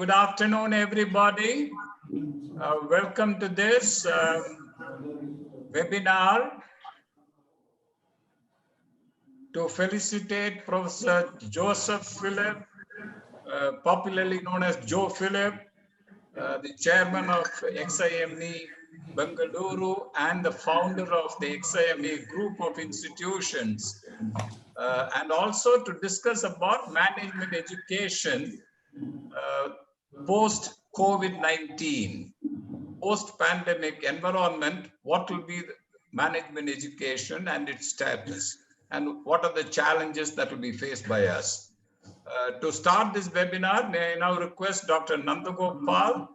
Good afternoon, everybody. Welcome to this webinar to felicitate Professor Joseph Philip, popularly known as Joe Philip, the chairman of XIME Bengaluru and the founder of the XIME group of institutions, and also to discuss about management education post-COVID-19, post-pandemic environment. What will be the management education and its status, and what are the challenges that will be faced by us? To start this webinar, may I now request Dr. Nandagopal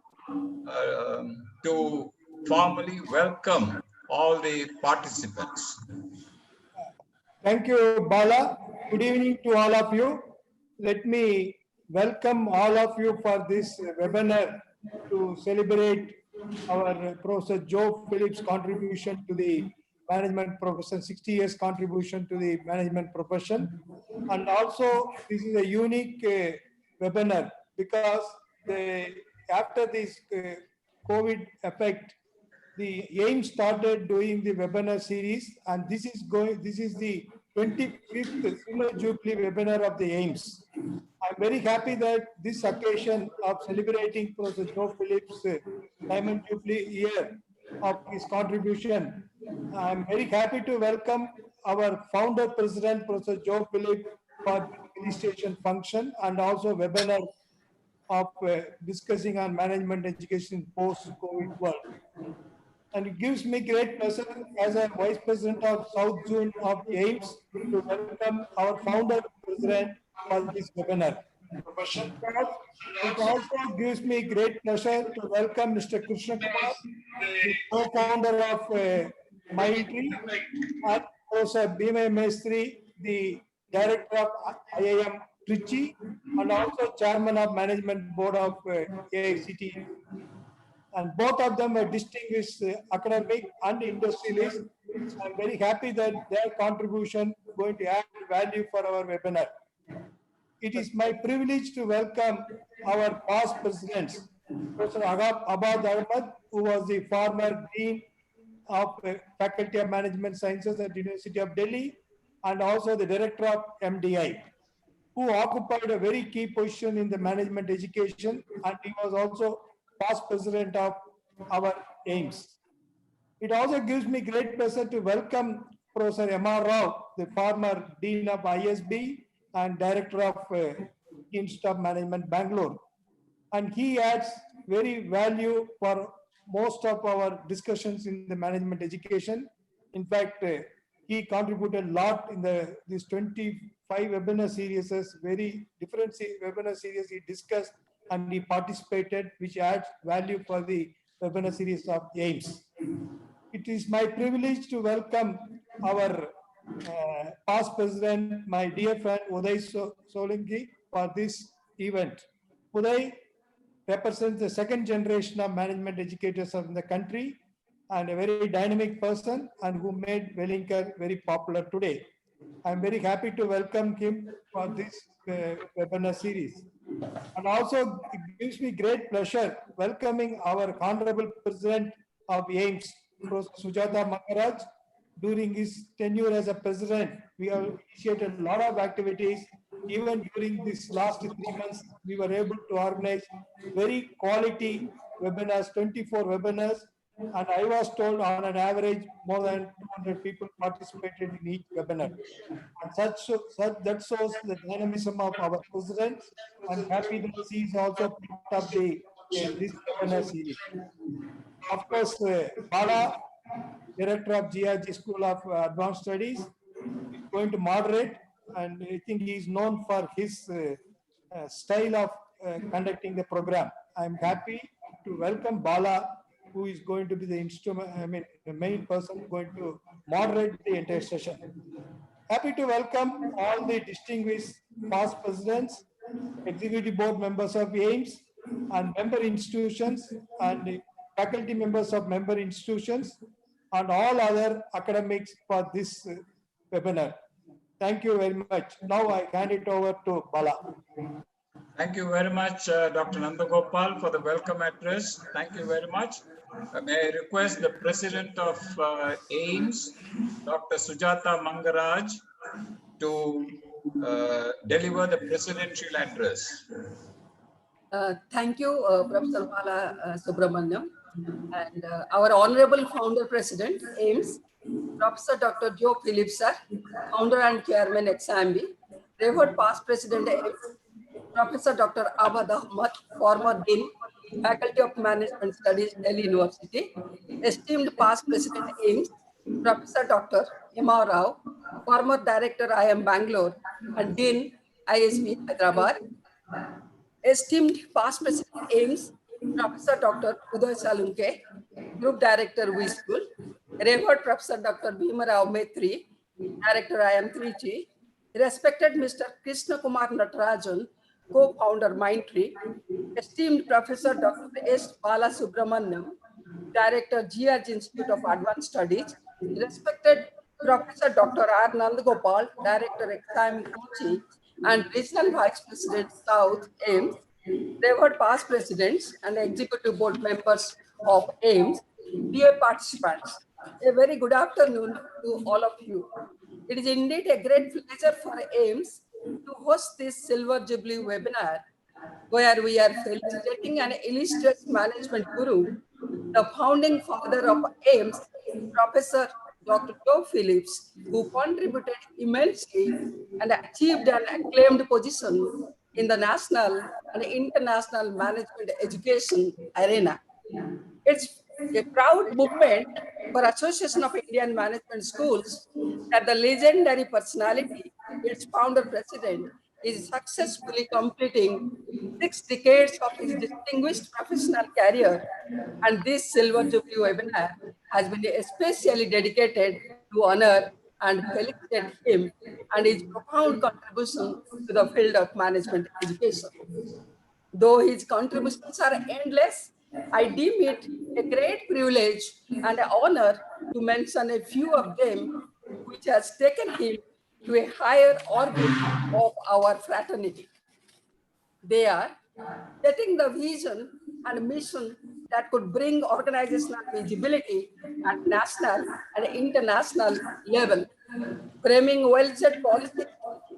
to formally welcome all the participants. Thank you, Bala. Good evening to all of you. Let me welcome all of you for this webinar to celebrate our Professor Joe Phillips' contribution to the management profession, 60 years contribution to the management profession. And also, this is a unique webinar because after this COVID effect, the AIM started doing the webinar series, and this is the 25th Silver Jubilee webinar of the AIMS. I'm very happy that this occasion of celebrating Professor Joe Phillips' Diamond Jubilee year of his contribution, I'm very happy to welcome our founder president, Professor Joe Phillips, for the felicitation function and also webinar of discussing on management education post-COVID world. And it gives me great pleasure as a Vice President of South Zone of AIMS to welcome our founder president for this webinar. It also gives me great pleasure to welcome Mr. KRISHNAKUMAR, the co-founder of Mindtree, and also BBSR, the director of IIM Trichy, and also chairman of management board of AICT. And both of them are distinguished academic and industrialists. I'm very happy that their contribution is going to add value for our webinar. It is my privilege to welcome our past presidents, Professor Abad Ahmed, who was the former Dean of Faculty of Management Sciences at the University of Delhi, and also the Director of MDI, who occupied a very key position in the management education, and he was also past president of our AIMS. It also gives me great pleasure to welcome Professor M.R. Rao, the former Dean of ISB and Director of Institute of Management, Bangalore. And he adds very value for most of our discussions in the management education. In fact, he contributed a lot in this 25 webinar series, very different webinar series he discussed and he participated, which adds value for the webinar series of AIMS. It is my privilege to welcome our past president, my dear friend Uday SALUNKHE, for this event. Uday represents the second generation of management educators in the country and a very dynamic person and who made Wellinkar very popular today. I'm very happy to welcome him for this webinar series. And also it gives me great pleasure welcoming our Honorable President of AIMS, Prof. SUJATA MANGARAJ. During his tenure as a president, we have initiated a lot of activities. Even during this last 3 months, we were able to organize very quality webinars, 24 webinars, and I was told on an average more than 200 people participated in each webinar. And that shows the dynamism of our president. I'm happy that he is also part of this webinar series. Of course, Bala, Director of GRG School of Advanced Studies, is going to moderate, and I think he is known for his style of conducting the program. I'm happy to welcome Bala, who is going to be the main person going to moderate the entire session. Happy to welcome all the distinguished past presidents, executive board members of AIMS, and member institutions, and faculty members of member institutions, and all other academics for this webinar. Thank you very much. Now I hand it over to Bala. Thank you very much, Dr. Nandagopal, for the welcome address. Thank you very much. May I request the President of AIMS, Dr. Sujata Mangaraj, to deliver the presidential address. Thank you, Professor Balasubramanian, and our Honorable Founder President, AIMS, Professor Dr. Joe Phillips, sir, Founder and Chairman, XIME-B, Revered Past President, AIMS, Professor Dr. AHMAD, former Dean, Faculty of Management Studies, Delhi University, esteemed Past President, AIMS, Professor Dr. M.R. Rao, former Director, IIM Bangalore, and Dean, ISB Hyderabad, esteemed Past President, AIMS, Professor Dr. UDAY SALUNKHE, Group Director, V School, Revered Professor Dr. BHIMARAYA METRI, Director, IIM Trichy, respected Mr. KRISHNAKUMAR NATARAJAN, co-founder Mindtree, esteemed Professor Dr. S. BALASUBRAMANIAN, Director, GRG Institute of Advanced Studies, respected Professor Dr. R. Nandagopal, Director, XIME Trichy, and Regional Vice President, South, AIMS, Revered past presidents and executive board members of AIMS, dear participants, a very good afternoon to all of you. It is indeed a great pleasure for AIMS to host this Silver Jubilee webinar, where we are felicitating an illustrious management guru, the founding father of AIMS, Professor Dr. Joe Phillips, who contributed immensely and achieved an acclaimed position in the national and international management education arena. It's a proud movement for Association of Indian Management Schools that the legendary personality, its founder president, is successfully completing 6 decades of his distinguished professional career, and this Silver Jubilee webinar has been especially dedicated to honor and felicitate him and his profound contribution to the field of management education. Though his contributions are endless, I deem it a great privilege and an honor to mention a few of them, which has taken him to a higher orbit of our fraternity. They are setting the vision and mission that could bring organizational visibility at national and international level, framing well-set policies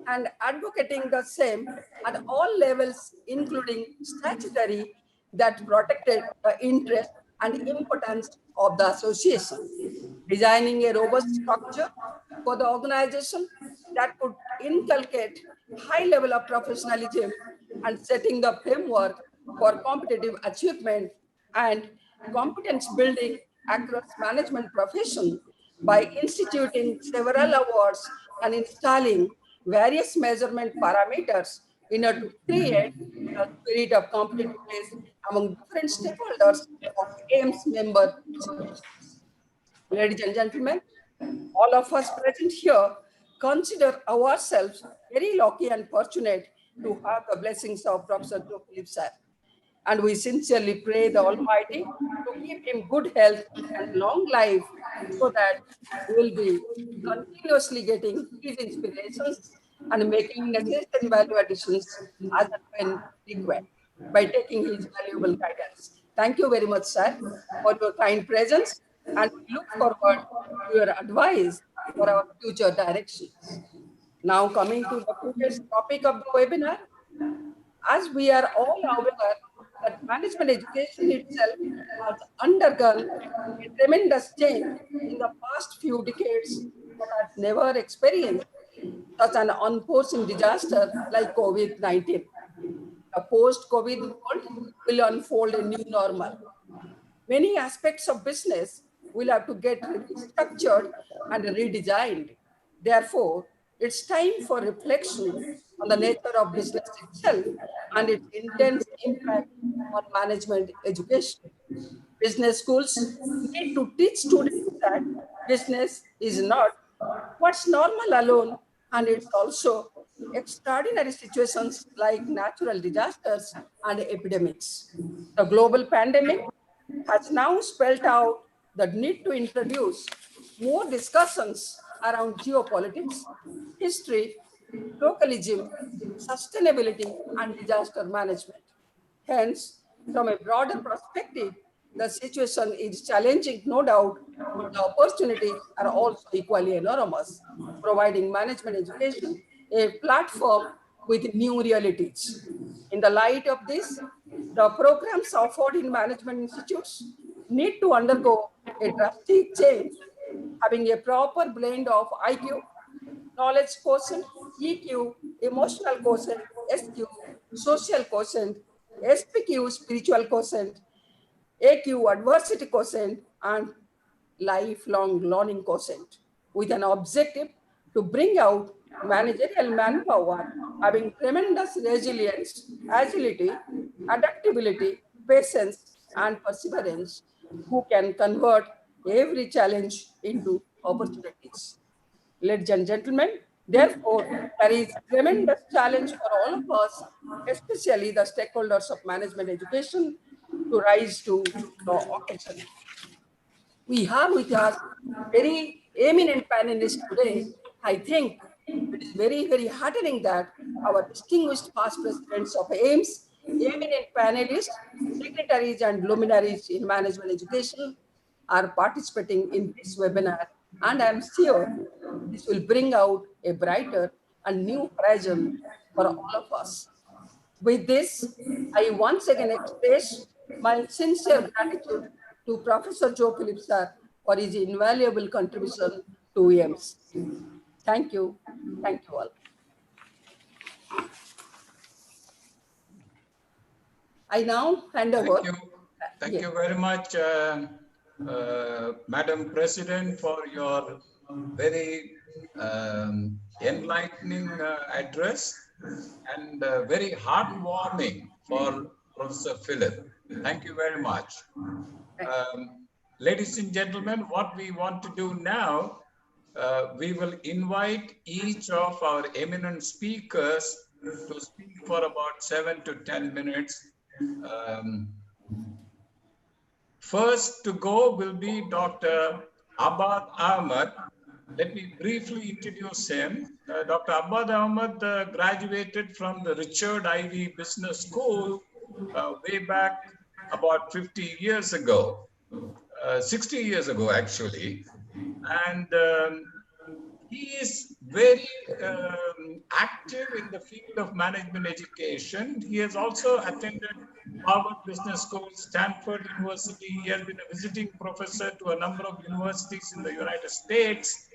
and advocating the same at all levels, including statutory, that protected the interest and importance of the association, designing a robust structure for the organization that could inculcate high level of professionalism and setting the framework for competitive achievement and competence building across management profession by instituting several awards and installing various measurement parameters in order to create a spirit of competitiveness among different stakeholders of AIMS member institutions. Ladies and gentlemen, all of us present here consider ourselves very lucky and fortunate to have the blessings of Professor Joe Phillips, sir. And we sincerely pray the Almighty to give him good health and long life so that we will be continuously getting his inspirations and making necessary value additions as and when required by taking his valuable guidance. Thank you very much, sir, for your kind presence, and we look forward to your advice for our future directions. Now, coming to the today's topic of the webinar, as we are all aware that management education itself has undergone a tremendous change in the past few decades that has never experienced such an unforeseen disaster like COVID-19. The post-COVID world will unfold a new normal. Many aspects of business will have to get restructured and redesigned. Therefore, it's time for reflection on the nature of business itself and its intense impact on management education. Business schools need to teach students that business is not what's normal alone, and it's also extraordinary situations like natural disasters and epidemics. The global pandemic has now spelled out the need to introduce more discussions around geopolitics, history, localism, sustainability, and disaster management. Hence, from a broader perspective, the situation is challenging, no doubt, but the opportunities are also equally enormous, providing management education a platform with new realities. In the light of this, the programs offered in management institutes need to undergo a drastic change, having a proper blend of IQ, knowledge quotient, EQ, emotional quotient, SQ, social quotient, SPQ, spiritual quotient, AQ, adversity quotient, and lifelong learning quotient, with an objective to bring out managerial manpower having tremendous resilience, agility, adaptability, patience, and perseverance, who can convert every challenge into opportunities. Ladies and gentlemen, therefore, there is tremendous challenge for all of us, especially the stakeholders of management education, to rise to the occasion. We have with us very eminent panelists today. I think it is very, very heartening that our distinguished past presidents of AIMS, eminent panelists, secretaries, and luminaries in management education are participating in this webinar. And I'm sure this will bring out a brighter and new horizon for all of us. With this, I once again express my sincere gratitude to Professor Joe Phillips sir for his invaluable contribution to AIMS. Thank you. Thank you all. I now hand over. Thank you very much, Madam President, for your very enlightening address and very heartwarming for Professor Philip. Thank you very much. Ladies and gentlemen, what we want to do now, we will invite each of our eminent speakers to speak for about 7 to 10 minutes. First to go will be Dr. Abad Ahmed. Let me briefly introduce him. Dr. Abad Ahmed graduated from the Richard Ivey Business School way back about 50 years ago, 60 years ago actually. And he is very active in the field of management education. He has also attended Harvard Business School, Stanford University. He has been a visiting professor to a number of universities in the United States.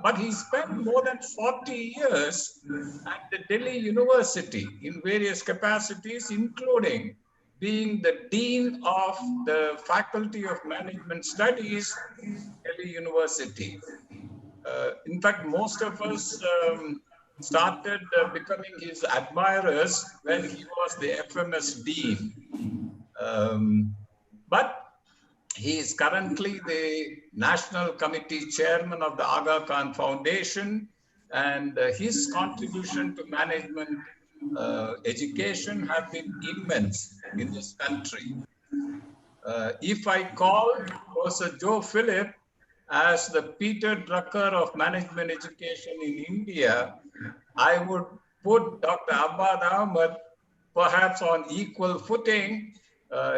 But he spent more than 40 years at the Delhi University in various capacities, including being the Dean of the Faculty of Management Studies, Delhi University. In fact, most of us started becoming his admirers when he was the FMS Dean. But he is currently the National Committee Chairman of the Aga Khan Foundation, and his contribution to management education have been immense in this country. If I call Professor Joe Philip as the Peter Drucker of management education in India, I would put Dr. Abad Ahmed perhaps on equal footing.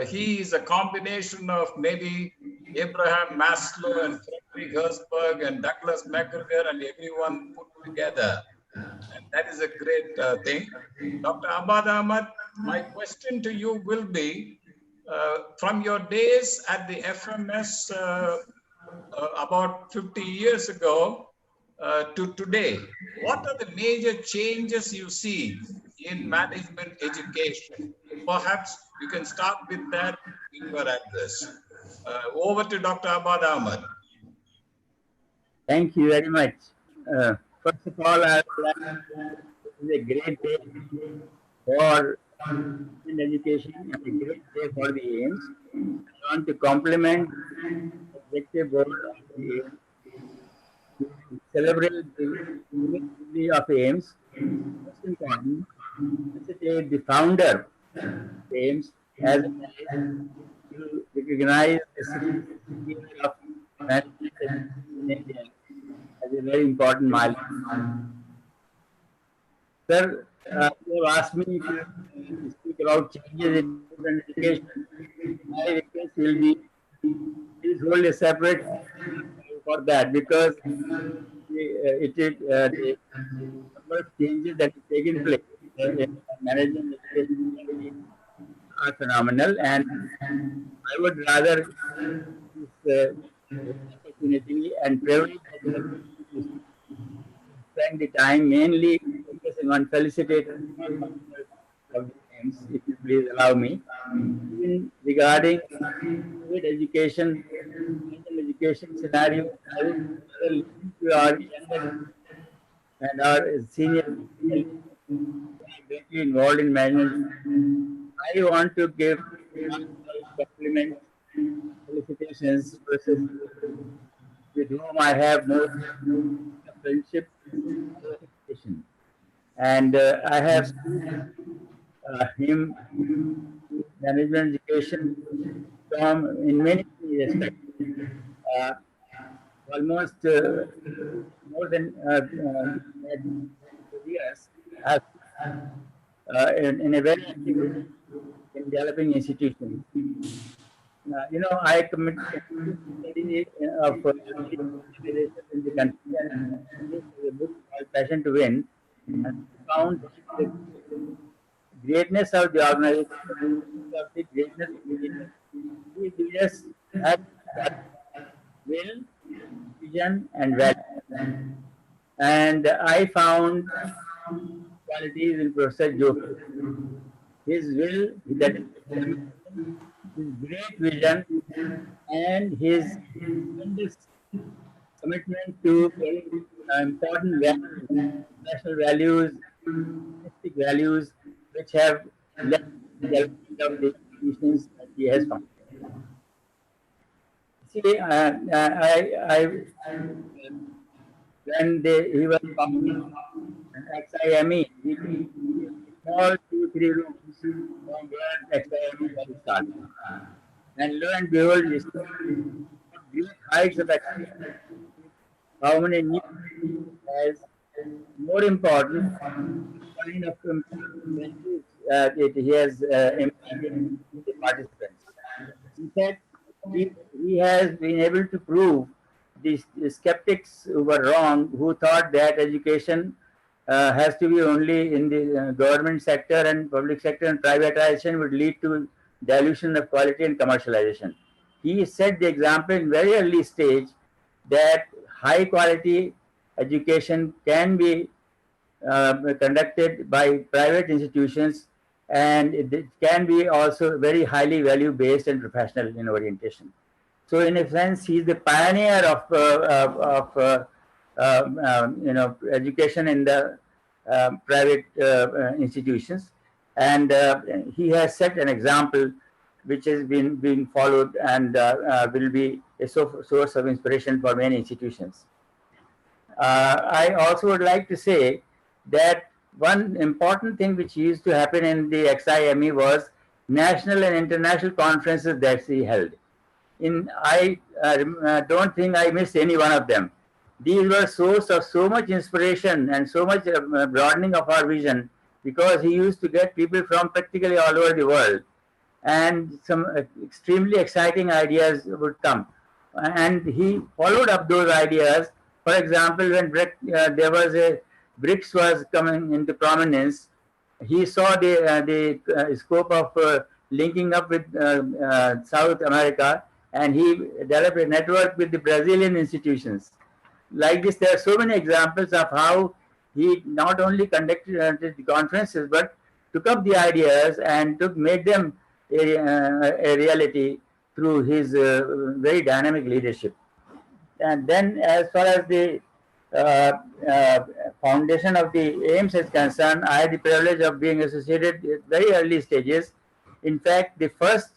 He is a combination of maybe Abraham Maslow and Frederick Herzberg and Douglas McGregor and everyone put together. And that is a great thing. Dr. Abad Ahmed, my question to you will be, from your days at the FMS about 50 years ago to today, what are the major changes you see in management education? Perhaps you can start with that in your address. Over to Dr. Abad Ahmed. Thank you very much. First of all, I would like to say this is a great day for education and a great day for the AIMS. I want to compliment the executive board of the AIMS to celebrate the Jubilee of AIMS. Most important, felicitate the founder of AIMS as to recognize the significance of management in India as a very important milestone. Sir, you have asked me to speak about changes in student education. My request will be please hold a separate for that because the number of changes that have taken place in management education quality are phenomenal, and I would rather this opportunity and privilege that you have given to spend the time mainly focusing on felicitating all functionaries of the aims, if you please allow me. Even regarding private education, national education scenario, I would rather listen to our younger and our senior leaders who are directly involved in management. I want to give heartfelt compliments, felicitations to Assist, with whom I have more friendship and education. And I have seen him management education from in many respects. Uh, almost more than years in a very active role in developing institutions. I committed to study of organizations in the country and this is a book called Passion to Win. And I found that the greatness of the organization, of the greatness of the leaders. These leaders have will, vision, and value. And I found qualities in Professor Joe. His will, that is determination, his great vision, and his tremendous commitment to very important values, national values, domestic values, which have led to the development of the institutions that he has founded. See, he was founding XIME, small 2-3 rooms from where XIME was started. And lo and behold, we saw great heights of excellence. How many new as more important kind of values he has imparted to the participants. In fact, he has been able to prove the skeptics who were wrong, who thought that education has to be only in the government sector and public sector, and privatization would lead to dilution of quality and commercialization. He set the example in very early stage that high quality education can be conducted by private institutions, and it can be also very highly value based and professional in orientation. So in a sense, he is the pioneer of education in the private institutions, and he has set an example which has been being followed and will be a source of inspiration for many institutions. I also would like to say that one important thing which used to happen in the XIME was national and international conferences that he held. I don't think I missed any one of them. These were source of so much inspiration and so much broadening of our vision, because he used to get people from practically all over the world, and some extremely exciting ideas would come. And he followed up those ideas. For example, when there was a BRICS was coming into prominence, he saw the scope of linking up with South America, and he developed a network with the Brazilian institutions. Like this, there are so many examples of how he not only conducted the conferences, but took up the ideas and made them a reality through his very dynamic leadership. And then, as far as the foundation of the AIMS is concerned, I had the privilege of being associated at very early stages. In fact, the first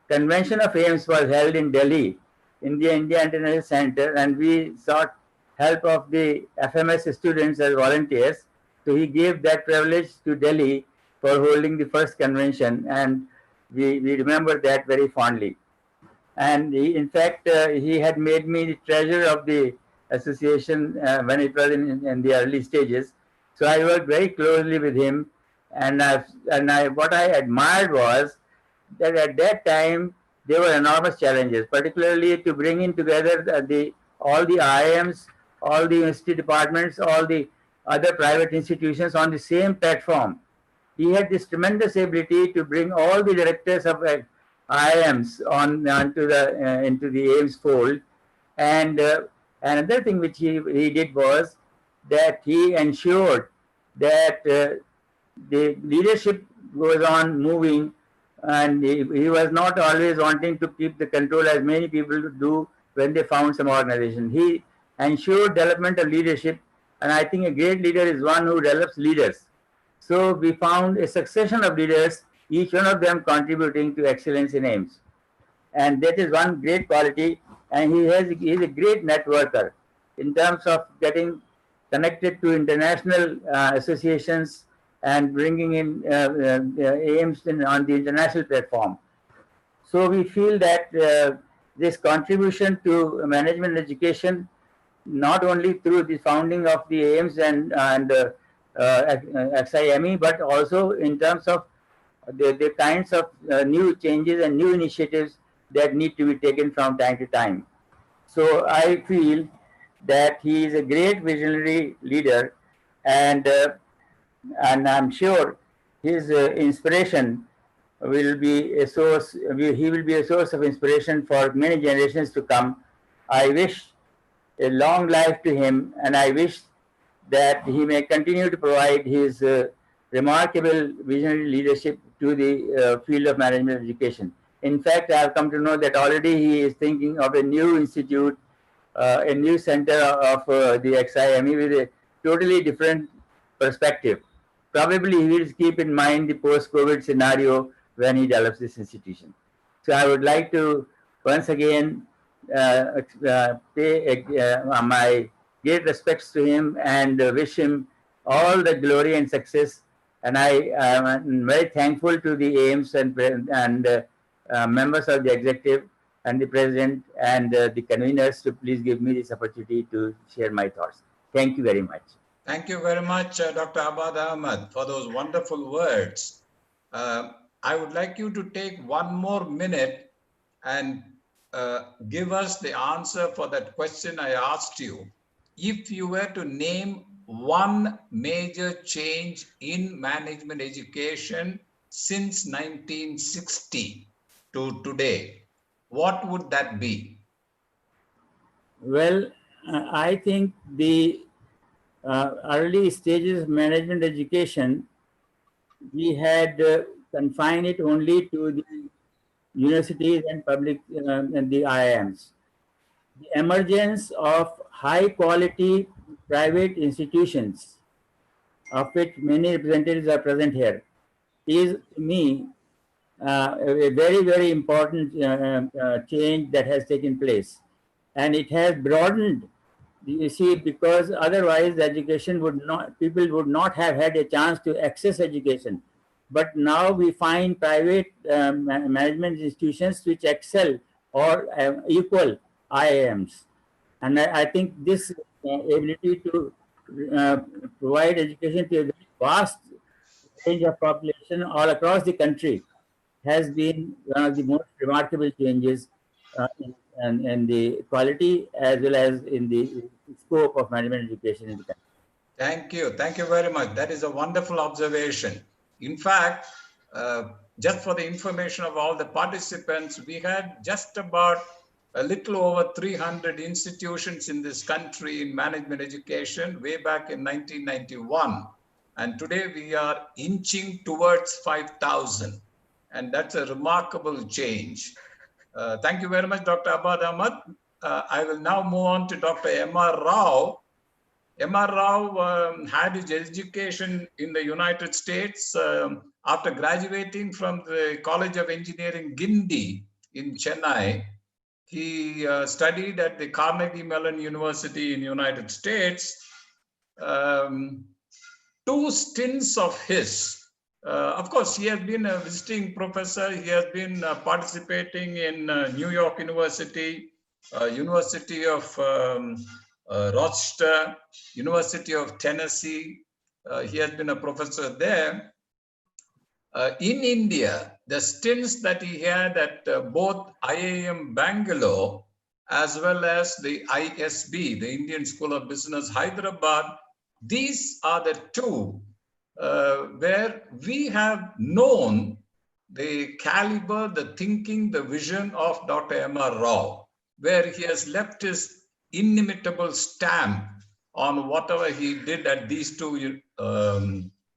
convention of AIMS was held in Delhi, in the India International Center, and we sought help of the FMS students as volunteers. So he gave that privilege to Delhi for holding the first convention, and we remember that very fondly. And in fact, he had made me the treasurer of the association when it was in the early stages. So I worked very closely with him, and what I admired was that at that time there were enormous challenges, particularly to bring in together all the IIMs, all the university departments, all the other private institutions on the same platform. He had this tremendous ability to bring all the directors of IIMs into the AIMS fold. And another thing which he did was that he ensured that the leadership goes on moving, and he was not always wanting to keep the control as many people do when they found some organization. He ensured development of leadership, and I think a great leader is one who develops leaders. So we found a succession of leaders, each one of them contributing to excellence in AIMS. And that is one great quality. And he is a great networker in terms of getting connected to international associations and bringing in AIMS on the international platform. So we feel that this contribution to management education, not only through the founding of the AIMS and XIME, but also in terms of the kinds of new changes and new initiatives that need to be taken from time to time. So I feel that he is a great visionary leader, and I'm sure his inspiration will be a source. He will be a source of inspiration for many generations to come. I wish a long life to him, and I wish that he may continue to provide his remarkable visionary leadership to the field of management education. In fact, I have come to know that already he is thinking of a new institute, a new center of the XIME with a totally different perspective. Probably he will keep in mind the post-COVID scenario when he develops this institution. So I would like to once again pay my great respects to him and wish him all the glory and success. And I am very thankful to the AIMS and members of the executive and the president and the conveners to please give me this opportunity to share my thoughts. Thank you very much. Thank you very much, Dr. Abad Ahmad, for those wonderful words. I would like you to take one more minute and give us the answer for that question I asked you. If you were to name one major change in management education since 1960 to today, what would that be? Well, I think the early stages of management education, we had confined it only to the universities and public and the IIMs. The emergence of high quality private institutions, of which many representatives are present here, is to me a very, very important change that has taken place. And it has broadened, you see, because otherwise education would not, people would not have had a chance to access education. But now we find private management institutions which excel or equal IIMs. And I think this ability to provide education to a very vast range of population all across the country has been one of the most remarkable changes in the quality as well as in the scope of management education in the country. Thank you. Thank you very much. That is a wonderful observation. In fact, just for the information of all the participants, we had just about a little over 300 institutions in this country in management education way back in 1991. And today we are inching towards 5,000. And that's a remarkable change. Thank you very much, Dr. Abad Ahmad. I will now move on to Dr. M.R. Rao. M.R. Rao had his education in the United States after graduating from the College of Engineering, Guindy in Chennai. He studied at the Carnegie Mellon University in the United States. 2 stints of his, of course, he has been a visiting professor. He has been participating in New York University, University of Rochester, University of Tennessee, he has been a professor there. In India, the stints that he had at both IIM Bangalore as well as the ISB, the Indian School of Business, Hyderabad, these are the two where we have known the caliber, the thinking, the vision of Dr. M.R. Rao, where he has left his inimitable stamp on whatever he did at these two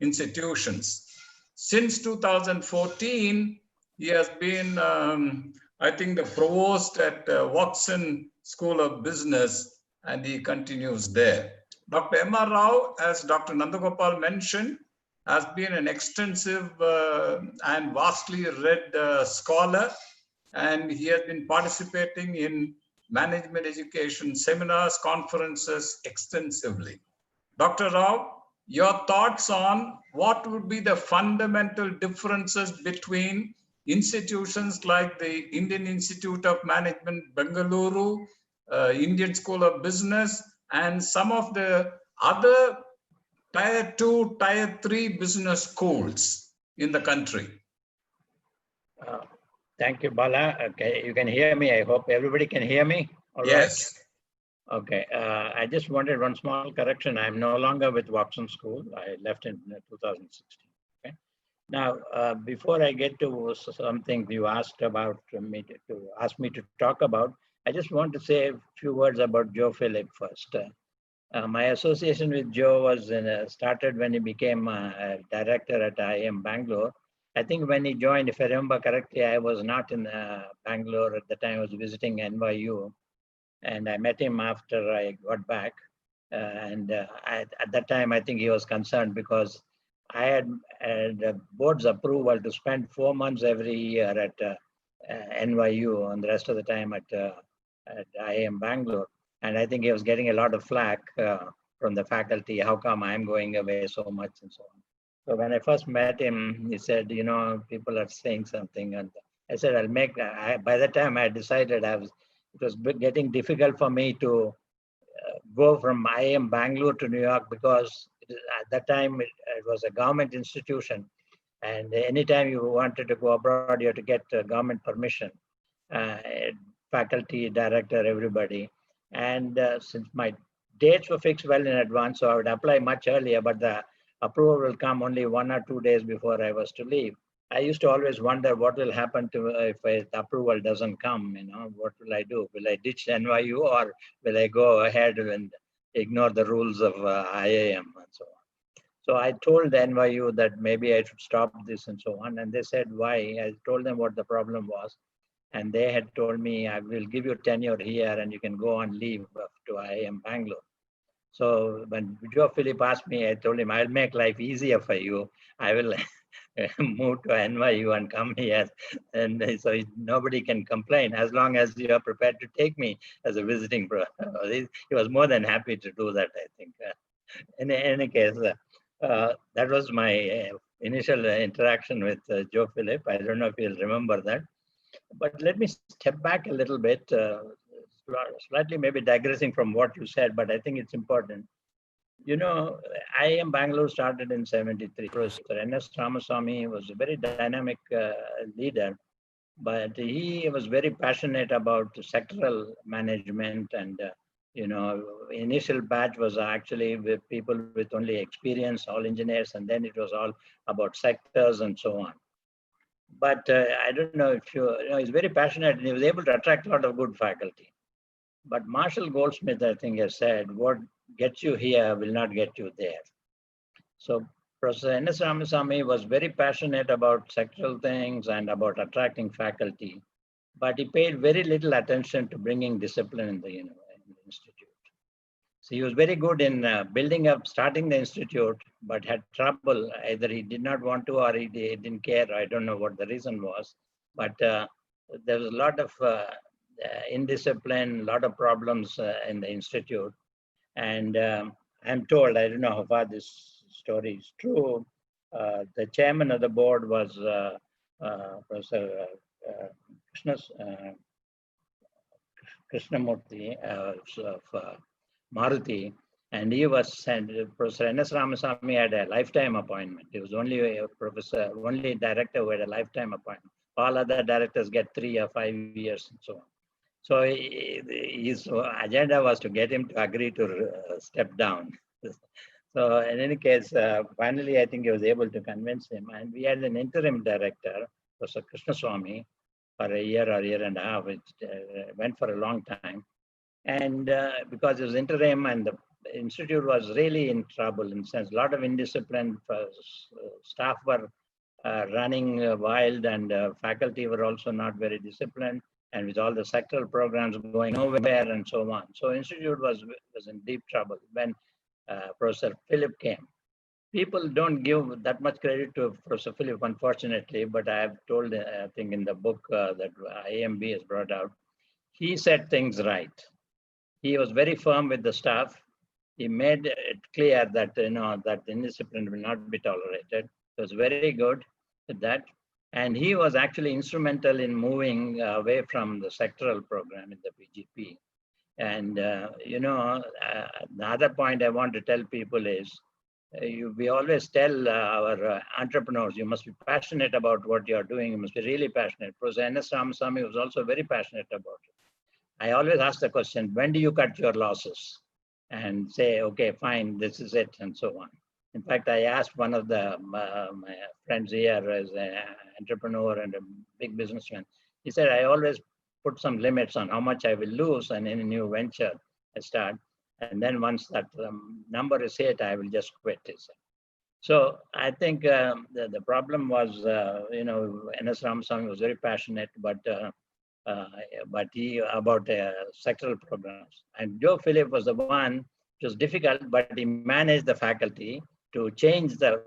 institutions. Since 2014, he has been, I think, the provost at Watson School of Business, and he continues there. Dr. M.R. Rao, as Dr. Nandagopal mentioned, has been an extensive and vastly read scholar, and he has been participating in management education seminars, conferences extensively. Dr. Rao, your thoughts on what would be the fundamental differences between institutions like the Indian Institute of Management, Bengaluru, Indian School of Business, and some of the other Tier 2, Tier 3 business schools in the country? Thank you, Bala. Okay, you can hear me. I hope everybody can hear me. All yes. Right. Okay. I just wanted one small correction. I'm no longer with Watson School. I left in 2016. Okay. Now, before I get to something you asked about me to ask me to talk about, I just want to say a few words about Joe Philip first. My association with Joe was started when he became a director at IIM Bangalore. I think when he joined, if I remember correctly, I was not in Bangalore at the time. I was visiting NYU, and I met him after I got back. At that time, I think he was concerned because I had the board's approval to spend 4 months every year at NYU and the rest of the time at IIM Bangalore. And I think he was getting a lot of flack from the faculty. How come I'm going away so much and so on? So when I first met him, he said, you know, people are saying something. And I said, I'll make, by the time I decided it was getting difficult for me to go from IIM Bangalore to New York because at that time it was a government institution. And anytime you wanted to go abroad, you had to get government permission, faculty, director, everybody. And since my dates were fixed well in advance, so I would apply much earlier, but the approval will come only 1 or 2 days before I was to leave. I used to always wonder what will happen to if the approval doesn't come, you know, what will I do? Will I ditch NYU or will I go ahead and ignore the rules of IIM and so on? So I told NYU that maybe I should stop this and so on. And they said, why? I told them what the problem was. And they had told me, I will give you tenure here and you can go on leave to IIM Bangalore. So when Joe Philip asked me, I told him, I'll make life easier for you. I will move to NYU and come here. And so nobody can complain as long as you are prepared to take me as a visiting professor. He was more than happy to do that, I think. In any case, that was my initial interaction with Joe Philip. I don't know if you'll remember that. But let me step back a little bit, slightly maybe digressing from what you said, but I think it's important. You know, IIM Bangalore started in '73. Professor N.S. Ramaswamy was a very dynamic leader, but he was very passionate about sectoral management and, you know, initial batch was actually with people with only experience, all engineers, and then it was all about sectors and so on. But I don't know if you know, he's very passionate and he was able to attract a lot of good faculty. But Marshall Goldsmith, I think, has said, what gets you here will not get you there. So Professor N.S. Ramaswamy was very passionate about sectoral things and about attracting faculty, but he paid very little attention to bringing discipline in the institute. So he was very good in building up, starting the institute, but had trouble. Either he did not want to or he didn't care. I don't know what the reason was. But there was a lot of indiscipline, a lot of problems in the institute. And I'm told, I don't know how far this story is true, the chairman of the board was Professor Krishnamurti of Maruti, And he was sent, Professor N.S. Ramasamy had a lifetime appointment. He was only a professor, only director who had a lifetime appointment. All other directors get 3 or 5 years and so on. So his agenda was to get him to agree to step down. So in any case, finally, I think he was able to convince him. And we had an interim director, Professor Krishnaswamy, for a year or year and a half. It went for a long time. And because it was interim and the institute was really in trouble, in the sense, a lot of indiscipline, staff were running wild, and faculty were also not very disciplined, and with all the sectoral programs going nowhere and so on. So institute was in deep trouble when Professor Philip came. People don't give that much credit to Professor Philip, unfortunately, but I have told, I think in the book that IIM-B has brought out, he said things right. He was very firm with the staff. He made it clear that, that indiscipline will not be tolerated. It was very good with that. And he was actually instrumental in moving away from the sectoral program in the PGP. And, the other point I want to tell people is, we always tell our entrepreneurs, you must be passionate about what you're doing. You must be really passionate. Professor N.S. Ramasamy was also very passionate about it. I always ask the question, when do you cut your losses? And say, okay, fine, this is it, and so on. In fact, I asked one of the my friends here as an entrepreneur and a big businessman. He said, I always put some limits on how much I will lose and in a new venture I start. And then once that number is hit, I will just quit. So I think the problem was, N.S. Ramasamy was very passionate, but he about sectoral programs. And Joe Philip was the one. It was difficult, but he managed the faculty to change the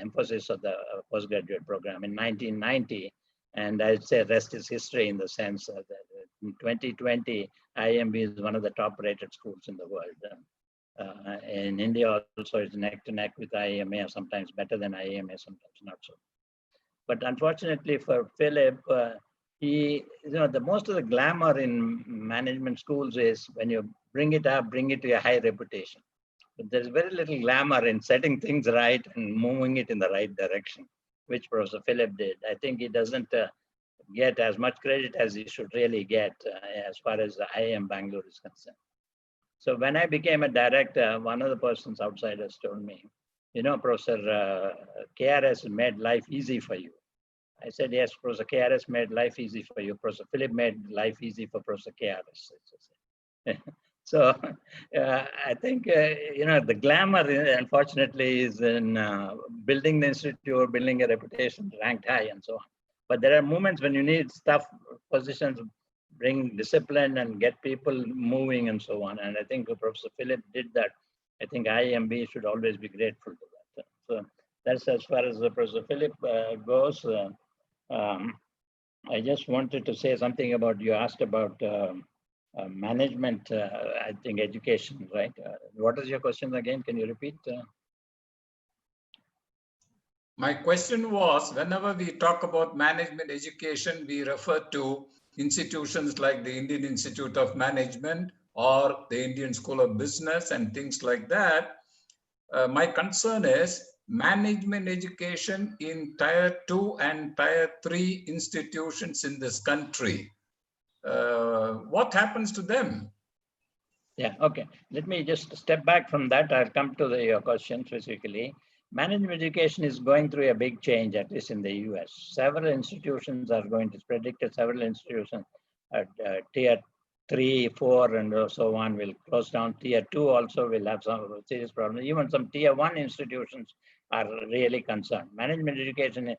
emphasis of the postgraduate program in 1990. And I'd say rest is history, in the sense that in 2020, IIM-B is one of the top rated schools in the world. In India also, it's neck to neck with IIMA, sometimes better than IIMA, sometimes not so. But unfortunately for Philip, the most of the glamour in management schools is when you bring it up, bring it to a high reputation. But there's very little glamour in setting things right and moving it in the right direction, which Professor Philip did. I think he doesn't get as much credit as he should really get as far as the IIM Bangalore is concerned. So when I became a director, one of the persons outsiders told me, Professor KRS made life easy for you. I said, yes, Professor KRS made life easy for you. Professor Philip made life easy for Professor KRS. So I think, the glamour, unfortunately, is in building the institute, building a reputation, ranked high, and so on. But there are moments when you need tough positions, bring discipline and get people moving and so on. And I think Professor Philip did that. I think IIM-B should always be grateful to that. So that's as far as Professor Philip goes. I just wanted to say something about, you asked about management, I think education, right? What is your question again? Can you repeat? My question was, whenever we talk about management education, we refer to institutions like the Indian Institute of Management or the Indian School of Business and things like that. My concern is management education in Tier 2 and Tier 3 institutions in this country. What happens to them? Yeah, okay. Let me just step back from that. I'll come to your question specifically. Management education is going through a big change, at least in the US. Several institutions are going to, predicted several institutions at Tier 3, 4, and so on will close down. Tier 2 also will have some serious problems. Even some Tier 1 institutions are really concerned. Management education,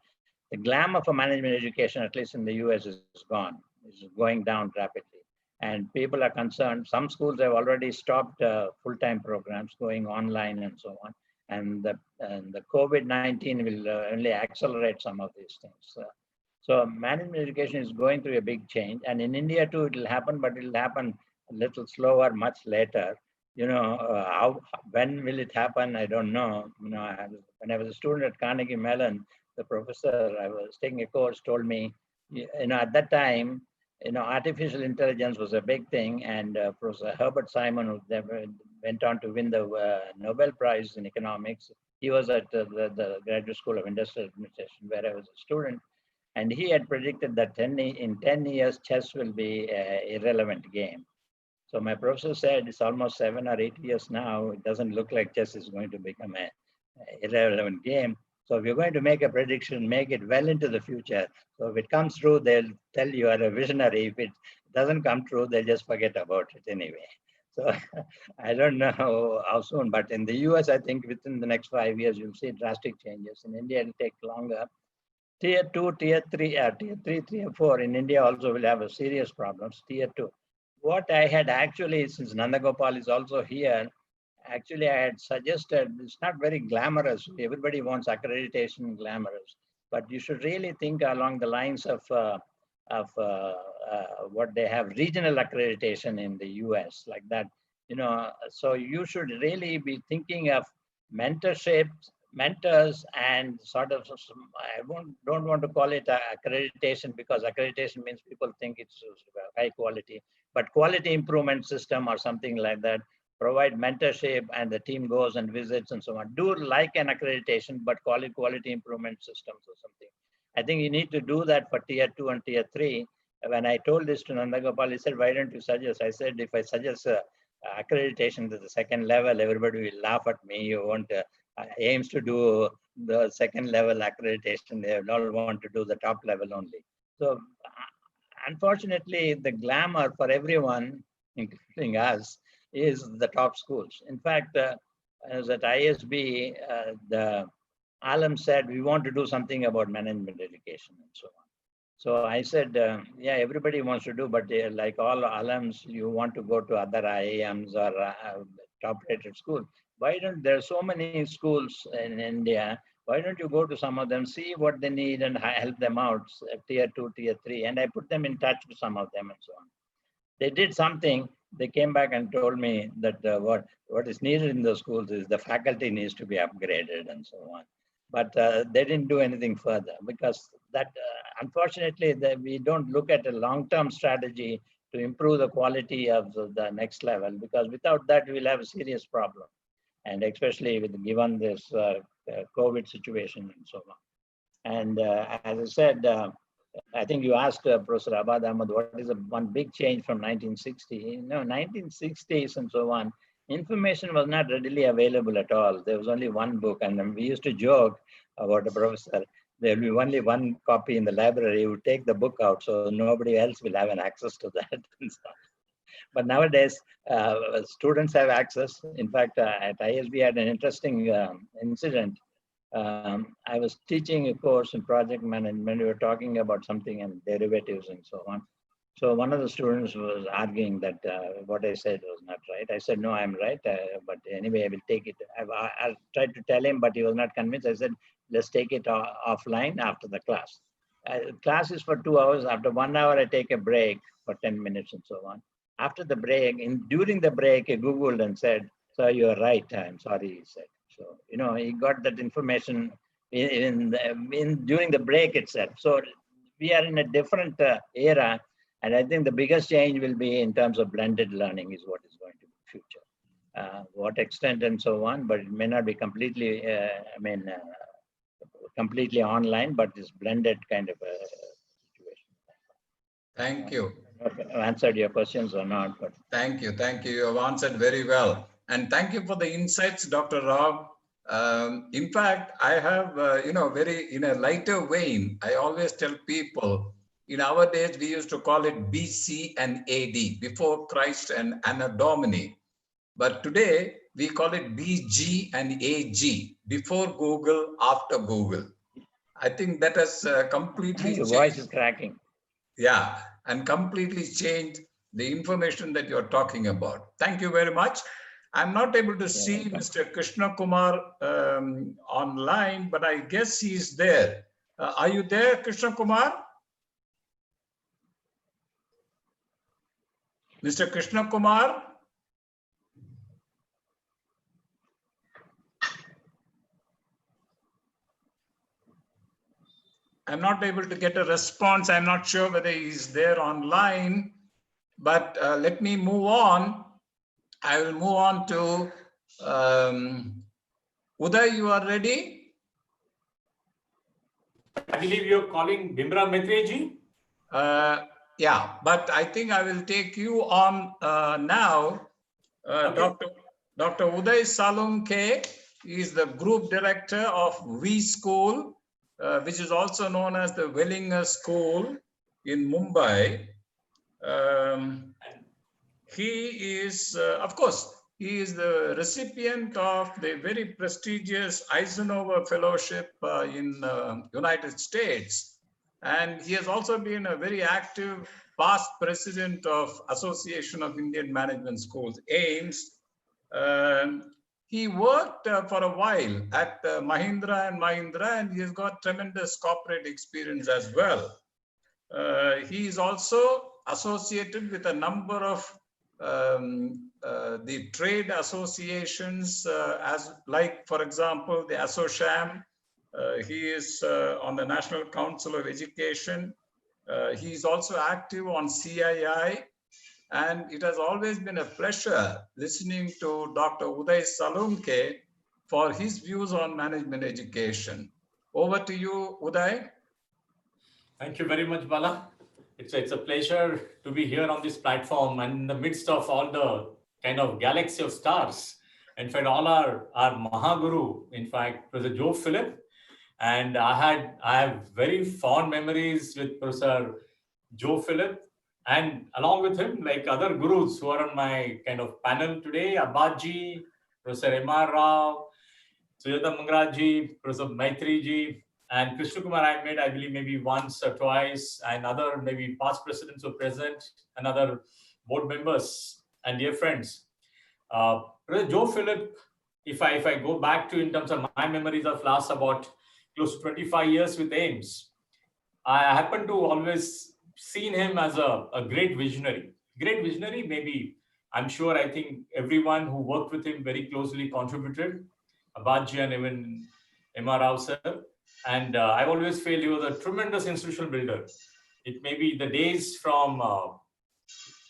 the glamour for management education, at least in the US, is gone. It's going down rapidly. And people are concerned. Some schools have already stopped full-time programs, going online and so on. And the COVID-19 will only accelerate some of these things. So management education is going through a big change. And in India too, it will happen, but it will happen a little slower, much later. When will it happen? I don't know. When I was a student at Carnegie Mellon, the professor I was taking a course told me, at that time, artificial intelligence was a big thing, and Professor Herbert Simon, who went on to win the Nobel Prize in economics, he was at the Graduate School of Industrial Administration, where I was a student, and he had predicted that in 10 years, chess will be an irrelevant game. So my professor said it's almost 7 or 8 years now. It doesn't look like chess is going to become an irrelevant game. So if you're going to make a prediction, make it well into the future. So if it comes true, they'll tell you are a visionary. If it doesn't come true, they'll just forget about it anyway. So I don't know how soon, but in the US, I think within the next 5 years, you'll see drastic changes. In India, it'll take longer. Tier 2, Tier 3, Tier 3, Tier 4 in India also will have a serious problems. Tier 2. What I had actually, since Nandagopal is also here, actually I had suggested, it's not very glamorous. Everybody wants accreditation glamorous, but you should really think along the lines of what they have, regional accreditation in the US, like that. So you should really be thinking of mentorship, mentors, and sort of, don't want to call it accreditation, because accreditation means people think it's high quality, but quality improvement system or something like that. Provide mentorship, and the team goes and visits and so on. Do like an accreditation, but call it quality improvement systems or something. I think you need to do that for Tier 2 and Tier 3. When I told this to Nandagopal, he said, why don't you suggest? I said, if I suggest accreditation to the second level, everybody will laugh at me. You want aims to do the second level accreditation. They don't want to do the top level only. So unfortunately, the glamour for everyone, including us, is the top schools. In fact, as at ISB, the alum said, we want to do something about management education and so on. So I said, yeah, everybody wants to do, but like all alums, you want to go to other IIMs or top-rated schools. Why don't, there are so many schools in India, why don't you go to some of them, see what they need and help them out, Tier 2, Tier 3, and I put them in touch with some of them and so on. They did something, they came back and told me that what is needed in the schools is the faculty needs to be upgraded and so on. But they didn't do anything further, because that, unfortunately, we don't look at a long-term strategy to improve the quality of the next level, because without that, we'll have a serious problem. And especially given this COVID situation and so on. And as I said, I think you asked Professor Abad Ahmad, what is one big change from 1960? 1960s and so on, information was not readily available at all. There was only one book, and we used to joke about the professor. There will be only one copy in the library. He would take the book out, so nobody else will have an access to that. But nowadays, students have access. In fact, at ISB, I had an interesting incident. I was teaching a course in project management. We were talking about something and derivatives and so on. So one of the students was arguing that what I said was not right. I said, no, I'm right. But anyway, I will take it. I tried to tell him, but he was not convinced. I said, let's take it offline after the class. Class is for 2 hours. After 1 hour, I take a break for 10 minutes and so on. After the break, during the break, he Googled and said, sir, you're right. I'm sorry, he said. So, he got that information during the break itself. So we are in a different era. And I think the biggest change will be in terms of blended learning is what is going to be the future. What extent and so on, but it may not be completely, completely online, but this blended kind of a situation. Thank you. Answered your questions or not, but thank you. You have answered very well. And thank you for the insights, Dr. Rao. In fact, I have, very in a lighter vein, I always tell people, in our days, we used to call it BC and AD, before Christ and Anno Domini. But today, we call it BG and AG, before Google, after Google. I think that has completely your changed. voice is cracking. Yeah, and completely changed the information that you're talking about. Thank you very much. I'm not able to see Mr. KRISHNAKUMAR online, but I guess he's there. Are you there, KRISHNAKUMAR? Mr. KRISHNAKUMAR? I'm not able to get a response. I'm not sure whether he's there online, but let me move on. I will move on to Uday, you are ready? I believe you're calling Bimra METRI ji. Yeah, but I think I will take you on now. Okay. Dr. Uday SALUNKHE is the group director of V School, which is also known as the Wellinger School in Mumbai. He is, of course, he is the recipient of the very prestigious Eisenhower Fellowship in United States. And he has also been a very active past president of Association of Indian Management Schools, AIMS. He worked for a while at Mahindra & Mahindra, and he has got tremendous corporate experience as well. He is also associated with a number of the trade associations, as like, for example, the ASSOCHAM. He is on the National Council of Education. He is also active on CII. And it has always been a pleasure listening to Dr. Uday SALUNKHE for his views on management education. Over to you, Uday. Thank you very much, Bala. It's a pleasure to be here on this platform and in the midst of all the kind of galaxy of stars. In fact, all our Mahaguru, in fact, Professor Joe Philip. And I have very fond memories with Professor Joe Philip, and along with him, like other gurus who are on my kind of panel today, Abbaji, Professor M.R. Rao, SUJATA MANGARAJ, Professor METRI ji, and KRISHNAKUMAR I met, I believe, maybe once or twice, and other maybe past presidents who are present, and other board members and dear friends. Professor Joe Philip, if I go back to in terms of my memories of last about close to 25 years with AIMS, I happen to always seen him as a great visionary. Great visionary, maybe, I'm sure, I think everyone who worked with him very closely contributed, Abbaji and even M.R. Rao sir. And I've always felt he was a tremendous institutional builder. It may be the days from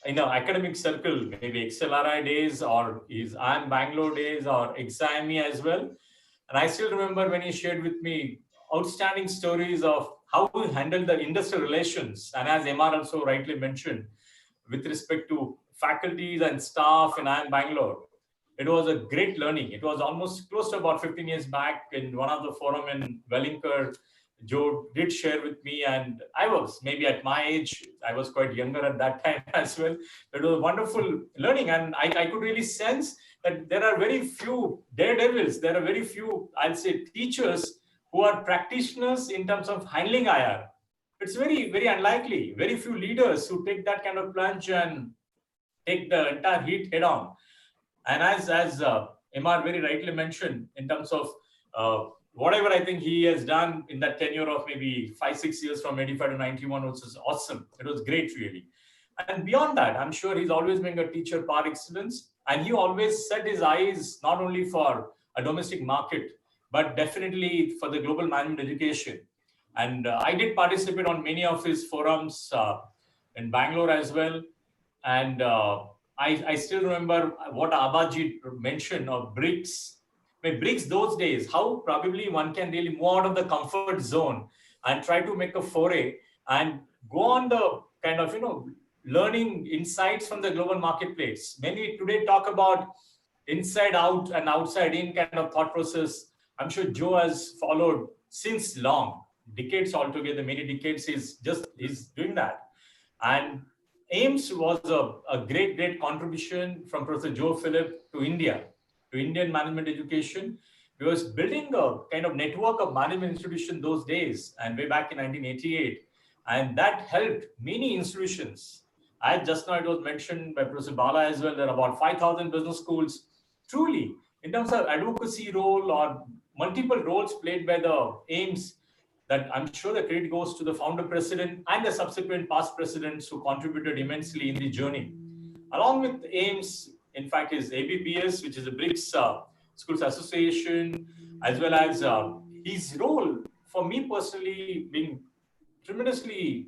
academic circle, maybe XLRI days or his IIM Bangalore days or XIME as well. And I still remember when he shared with me outstanding stories of how he handled the industrial relations. And as MR also rightly mentioned, with respect to faculties and staff in IIM Bangalore, it was a great learning. It was almost close to about 15 years back in one of the forum in Wellinger. Joe did share with me, and I was maybe at my age, I was quite younger at that time as well. It was wonderful learning, and I could really sense that there are very few daredevils. There are very few, I'll say, teachers who are practitioners in terms of handling IR. It's very, very unlikely. Very few leaders who take that kind of plunge and take the entire heat head on. And as MR very rightly mentioned, in terms of whatever I think he has done in that tenure of maybe 5-6 years from 85 to 91, which is awesome. It was great, really. And beyond that, I'm sure he's always been a teacher par excellence. And he always set his eyes not only for a domestic market, but definitely for the global management education. And I did participate on many of his forums in Bangalore as well. And I still remember what Abbaji mentioned of BRICS. I mean, BRICS those days, how probably one can really move out of the comfort zone and try to make a foray and go on the kind of, learning insights from the global marketplace. Many today talk about inside out and outside in kind of thought process. I'm sure Joe has followed since long, decades altogether, many decades. He's doing that. And AIMS was a great, great contribution from Professor Joe Philip to India, to Indian management education. He was building a kind of network of management institutions those days and way back in 1988. And that helped many institutions. Just now it was mentioned by Professor Bala as well, there are about 5,000 business schools. Truly, in terms of advocacy role or multiple roles played by the AIMS, that I'm sure the credit goes to the founder president and the subsequent past presidents who contributed immensely in the journey. Along with AIMS, in fact, is ABPS, which is the BRICS Schools Association, as well as his role for me personally, being tremendously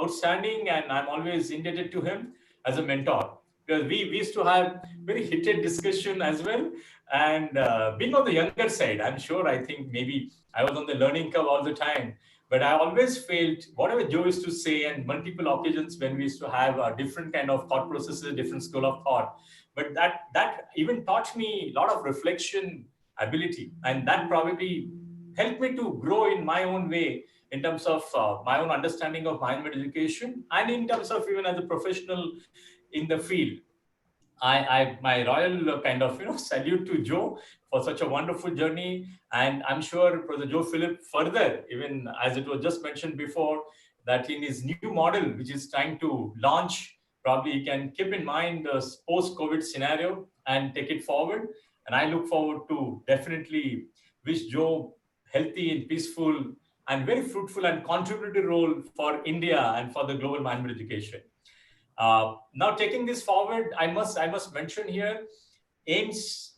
outstanding, and I'm always indebted to him as a mentor, because we used to have very heated discussion as well. And being on the younger side, I'm sure, I think maybe I was on the learning curve all the time, but I always felt whatever Joe used to say, and multiple occasions when we used to have a different kind of thought processes, different school of thought, but that even taught me a lot of reflection ability, and that probably helped me to grow in my own way in terms of my own understanding of management education, and in terms of even as a professional in the field. My royal kind of salute to Joe for such a wonderful journey, and I'm sure Professor Joe Philip further, even as it was just mentioned before, that in his new model which is trying to launch, probably he can keep in mind the post-COVID scenario and take it forward. And I look forward to definitely wish Joe healthy and peaceful and very fruitful and contributory role for India and for the global management education. Now taking this forward, I must mention here, AIMS,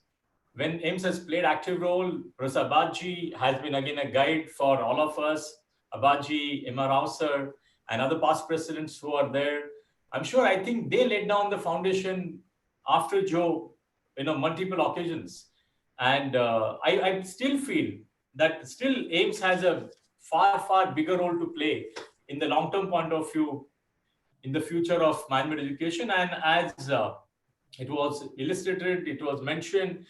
when AIMS has played active role, Professor Abadji has been again a guide for all of us, Abadji, Emma Rao sir, and other past presidents who are there. I'm sure, I think they laid down the foundation after Joe, multiple occasions. And I still feel that still AIMS has a far, far bigger role to play in the long-term point of view in the future of management education. And as it was illustrated, it was mentioned,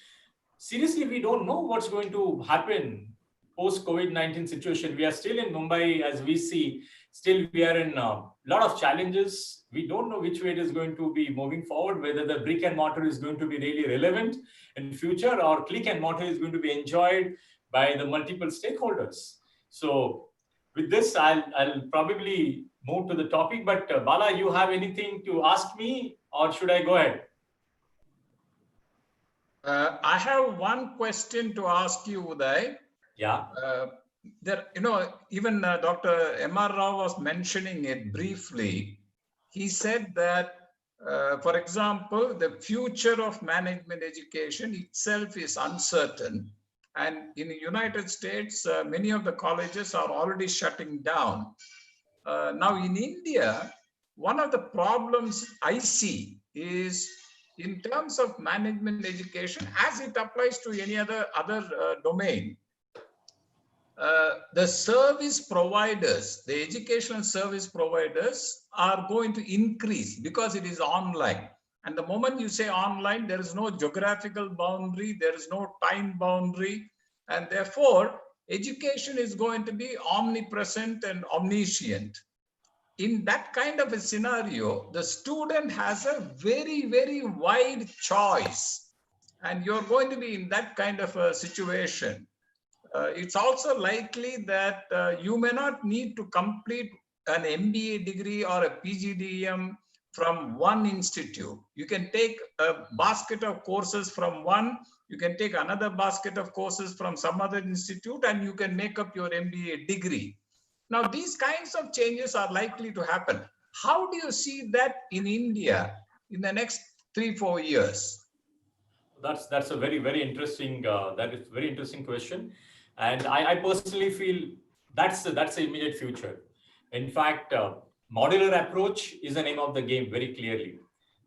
seriously, we don't know what's going to happen post-COVID-19 situation. We are still in Mumbai, as we see, still we are in a lot of challenges. We don't know which way it is going to be moving forward, whether the brick and mortar is going to be really relevant in future, or click and mortar is going to be enjoyed by the multiple stakeholders. So with this, I'll probably move to the topic, but Bala, you have anything to ask me, or should I go ahead? I have one question to ask you, Uday. Yeah. There, even Dr. M.R. Rao was mentioning it briefly. He said that, for example, the future of management education itself is uncertain. And in the United States, many of the colleges are already shutting down. Now in India, one of the problems I see is in terms of management education, as it applies to any other domain, the service providers, the educational service providers are going to increase because it is online. And the moment you say online, there is no geographical boundary, there is no time boundary, and therefore education is going to be omnipresent and omniscient. In that kind of a scenario, the student has a very, very wide choice, and you're going to be in that kind of a situation. It's also likely that you may not need to complete an MBA degree or a PGDM from one institute. You can take a basket of courses from one, you can take another basket of courses from some other institute, and you can make up your MBA degree. Now, these kinds of changes are likely to happen. How do you see that in India in the next 3-4 years? That's a very, very interesting, that is very interesting question. And I personally feel that's the immediate future. In fact, modular approach is the name of the game very clearly.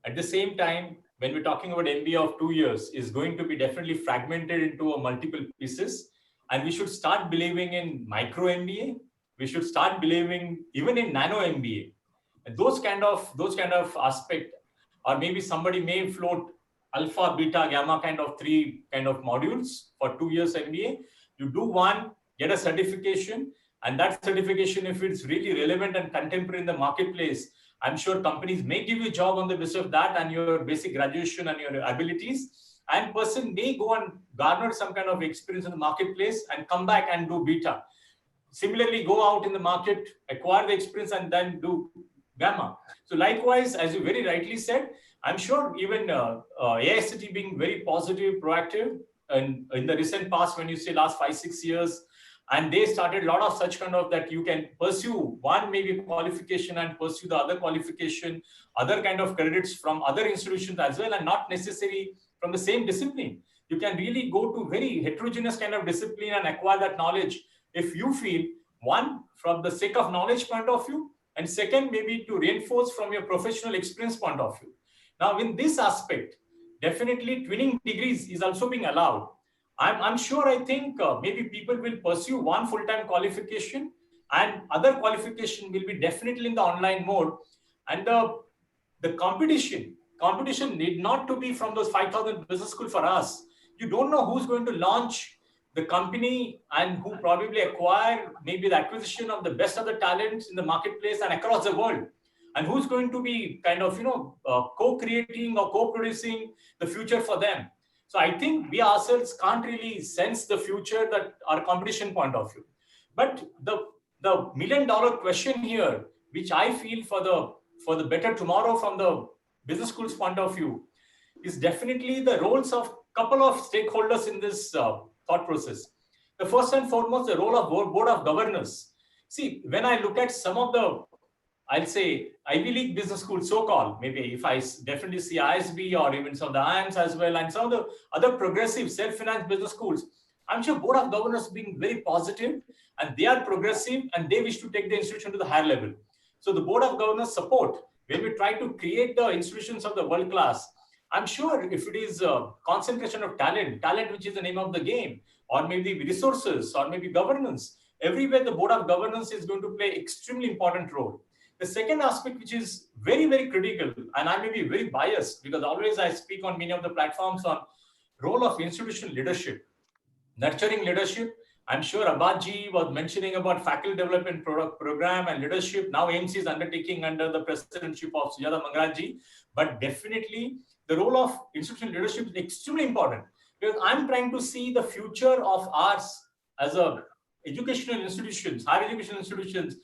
At the same time, when we're talking about MBA of 2 years, is going to be definitely fragmented into multiple pieces. And we should start believing in micro MBA. We should start believing even in nano MBA. And those kind of aspect, or maybe somebody may float alpha, beta, gamma kind of 3 kind of modules for 2 years MBA. You do one, get a certification, and that certification, if it's really relevant and contemporary in the marketplace, I'm sure companies may give you a job on the basis of that and your basic graduation and your abilities. And person may go and garner some kind of experience in the marketplace and come back and do beta. Similarly, go out in the market, acquire the experience, and then do gamma. So likewise, as you very rightly said, I'm sure even AICTE being very positive, proactive, and in the recent past, when you say last 5-6 years, and they started a lot of such kind of that you can pursue one maybe qualification and pursue the other qualification, other kind of credits from other institutions as well, and not necessarily from the same discipline. You can really go to very heterogeneous kind of discipline and acquire that knowledge if you feel, one, from the sake of knowledge point of view, and second, maybe to reinforce from your professional experience point of view. Now, in this aspect, definitely twinning degrees is also being allowed. I'm sure, I think maybe people will pursue one full-time qualification and other qualification will be definitely in the online mode. And the competition need not to be from those 5,000 business schools for us. You don't know who's going to launch the company and who probably acquire maybe the acquisition of the best of the talents in the marketplace and across the world. And who's going to be kind of, co-creating or co-producing the future for them. So I think we ourselves can't really sense the future that our competition point of view. But the million-dollar question here, which I feel for the better tomorrow from the business schools point of view, is definitely the roles of couple of stakeholders in this thought process. The first and foremost, the role of board of governors. See, when I look at some of the, I'll say, Ivy League business schools, so-called, maybe if I definitely see ISB or even some of the IIMs as well, and some of the other progressive self-financed business schools, I'm sure board of governors being very positive and they are progressive and they wish to take the institution to the higher level. So the board of governors support, when we try to create the institutions of the world class, I'm sure if it is a concentration of talent which is the name of the game, or maybe resources, or maybe governance, everywhere the board of governance is going to play extremely important role. The second aspect, which is very, very critical, and I may be very biased because always I speak on many of the platforms on role of institutional leadership, nurturing leadership. I'm sure Abadji was mentioning about faculty development program and leadership. Now AIMS is undertaking under the presidentship of SUJATA MANGARAJ. But definitely the role of institutional leadership is extremely important because I'm trying to see the future of ours as a educational institutions, higher educational institutions,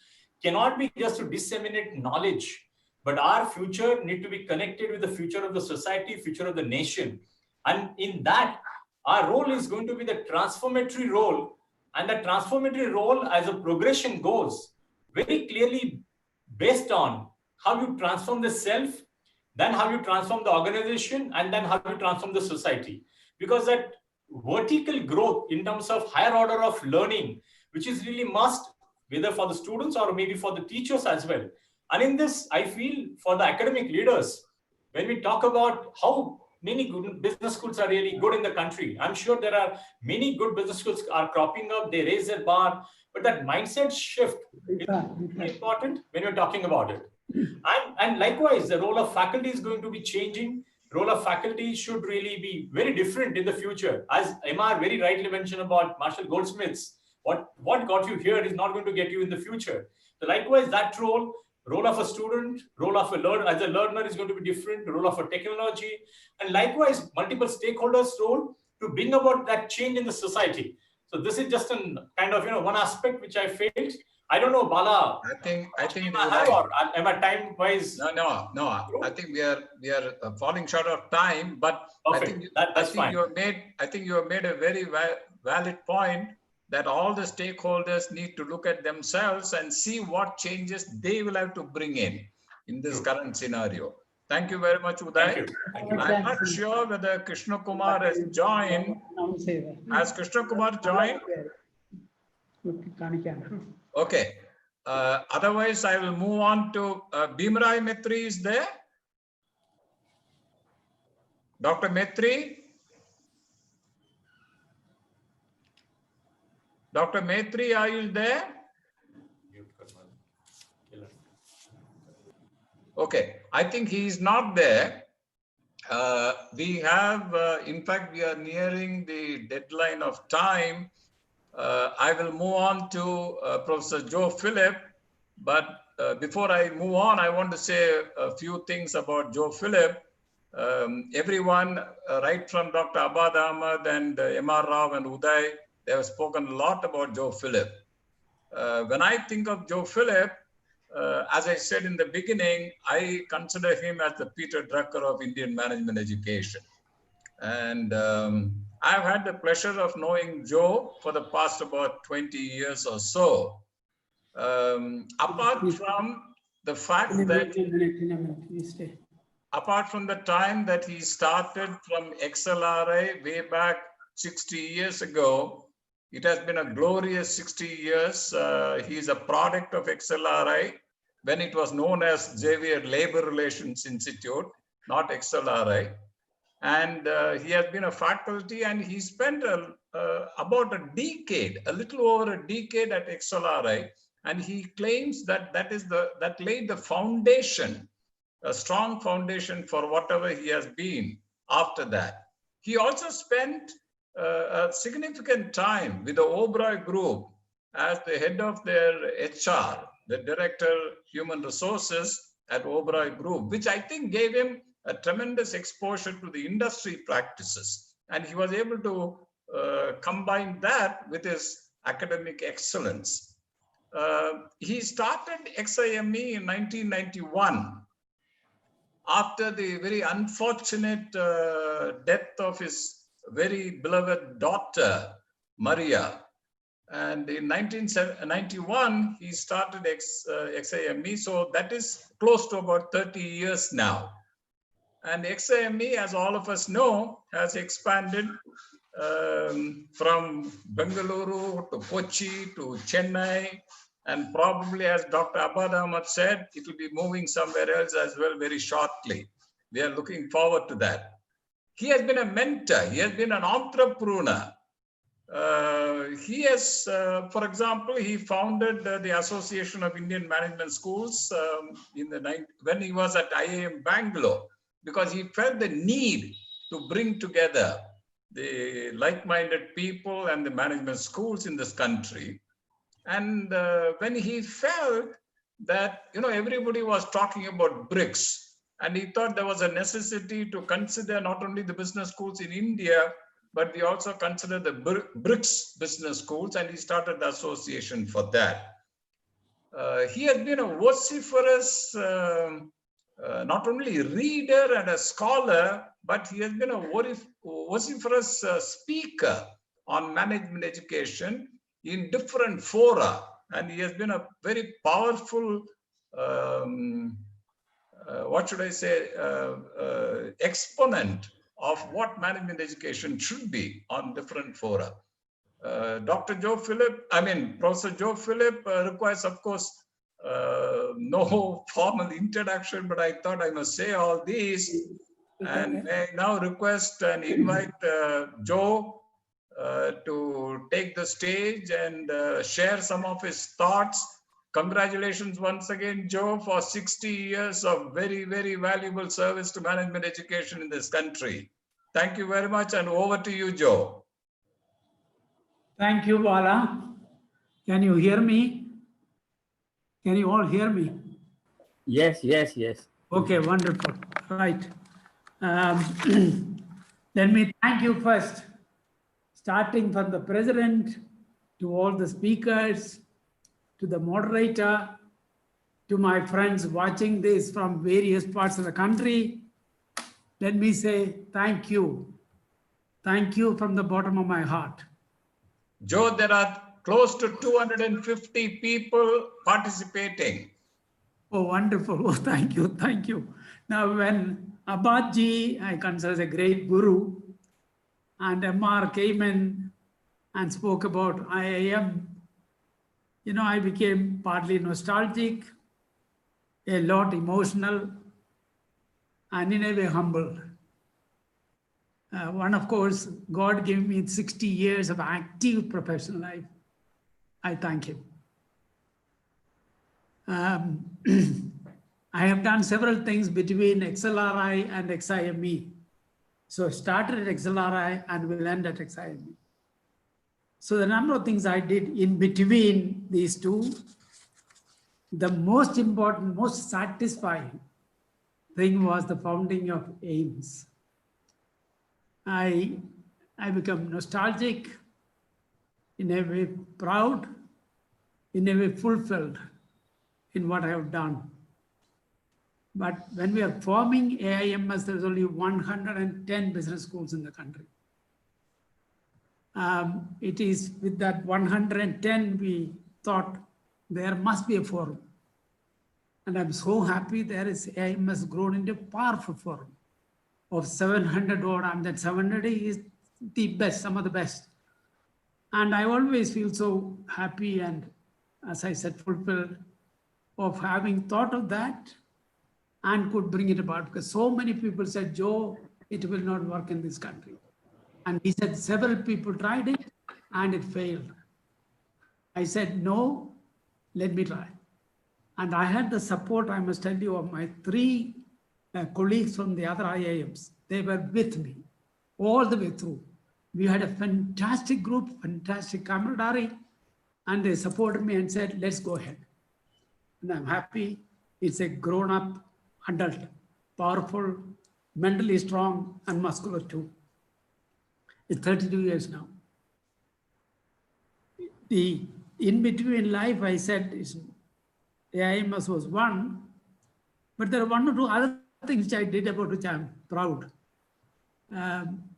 cannot be just to disseminate knowledge, but our future need to be connected with the future of the society, future of the nation. And in that, our role is going to be the transformatory role. And the transformatory role as a progression goes very clearly based on how you transform the self, then how you transform the organization, and then how you transform the society. Because that vertical growth in terms of higher order of learning, which is really must, whether for the students or maybe for the teachers as well. And in this, I feel for the academic leaders, when we talk about how many good business schools are really good in the country, I'm sure there are many good business schools are cropping up, they raise their bar, but that mindset shift is important when you're talking about it. And likewise, the role of faculty is going to be changing. Role of faculty should really be very different in the future. As MR very rightly mentioned about Marshall Goldsmith's, what got you here is not going to get you in the future. So likewise, that role of a student, role of a learner as a learner is going to be different, the role of a technology, and likewise multiple stakeholders' role to bring about that change in the society. So this is just an kind of one aspect which I felt. I don't know, Bala. I think or am I time wise? No. I think we are falling short of time, but perfect. I think you have made a very valid point that all the stakeholders need to look at themselves and see what changes they will have to bring in this current scenario. Thank you very much, Uday. Thank you. I'm not sure whether Krishnakumar has joined. Has Krishnakumar joined? Okay. Otherwise, I will move on to BHIMARAYA METRI is there. Dr. METRI? Dr. METRI, are you there? Okay, I think he is not there. We have, in fact, we are nearing the deadline of time. I will move on to Professor Joe Philip, but before I move on, I want to say a few things about Joe Philip. Everyone, right from Dr. Abad Ahmad and M.R. Rao and Uday, they have spoken a lot about Joe Philip. When I think of Joe Philip, as I said in the beginning, I consider him as the Peter Drucker of Indian management education. And I've had the pleasure of knowing Joe for the past about 20 years or so. Apart from the fact that, apart from the time that he started from XLRI way back 60 years ago, It has been a glorious 60 years. He is a product of XLRI when it was known as Xavier Labor Relations Institute, not XLRI. And he has been a faculty, and he spent about a decade, a little over a decade at XLRI. And he claims that that laid the foundation, a strong foundation for whatever he has been after that. He also spent a significant time with the Oberoi Group as the head of their HR, the Director Human Resources at Oberoi Group, which I think gave him a tremendous exposure to the industry practices. And he was able to combine that with his academic excellence. He started XIME in 1991 after the very unfortunate death of his very beloved daughter, Maria. And in 1991, he started XIME. So that is close to about 30 years now. And XIME, as all of us know, has expanded from Bengaluru to Kochi to Chennai. And probably, as Dr. Abad Ahmad said, it will be moving somewhere else as well very shortly. We are looking forward to that. He has been a mentor. He has been an entrepreneur. He has, for example, he founded the Association of Indian Management Schools when he was at IIM Bangalore, because he felt the need to bring together the like-minded people and the management schools in this country. And when he felt that, everybody was talking about BRICS, and he thought there was a necessity to consider not only the business schools in India, but we also consider the BRICS business schools, and he started the association for that. He has been a vociferous, not only reader and a scholar, but he has been a vociferous speaker on management education in different fora. And he has been a very powerful, exponent of what management education should be on different fora. Professor Joe Philip requires, of course, no formal introduction, but I thought I must say all these. And I now request and invite Joe to take the stage and share some of his thoughts. Congratulations once again, Joe, for 60 years of very, very valuable service to management education in this country. Thank you very much, and over to you, Joe. Thank you, Bala. Can you hear me? Can you all hear me? Yes, yes, yes. Okay, wonderful. Right. Let me thank you first, starting from the president to all the speakers, to the moderator, to my friends watching this from various parts of the country. Let me say thank you. Thank you from the bottom of my heart. Joe, there are close to 250 people participating. Oh, wonderful. Oh, thank you. Thank you. Now, when Abadji, I consider as a great guru, and MR came in and spoke about IIM, I became partly nostalgic, a lot emotional, and in a way humble. One, of course, God gave me 60 years of active professional life. I thank him. I have done several things between XLRI and XIME. So started at XLRI and will end at XIME. So the number of things I did in between these two, the most important, most satisfying thing was the founding of AIMS. I become nostalgic, in a way proud, in a way fulfilled in what I have done. But when we are forming AIMS, there's only 110 business schools in the country. It is with that 110, we thought there must be a forum. And I'm so happy there is AIM has grown into a powerful forum of 700 odd, and that 700 is the best, some of the best. And I always feel so happy and, as I said, fulfilled of having thought of that and could bring it about, because so many people said, Joe, it will not work in this country. And he said several people tried it and it failed. I said, no, let me try. And I had the support, I must tell you, of my three colleagues from the other IIMs. They were with me all the way through. We had a fantastic group, fantastic camaraderie, and they supported me and said, let's go ahead. And I'm happy. It's a grown-up adult, powerful, mentally strong, and muscular too. It's 32 years now. The in-between life, I said, is AIMS was one, but there are one or two other things I did about which I'm proud.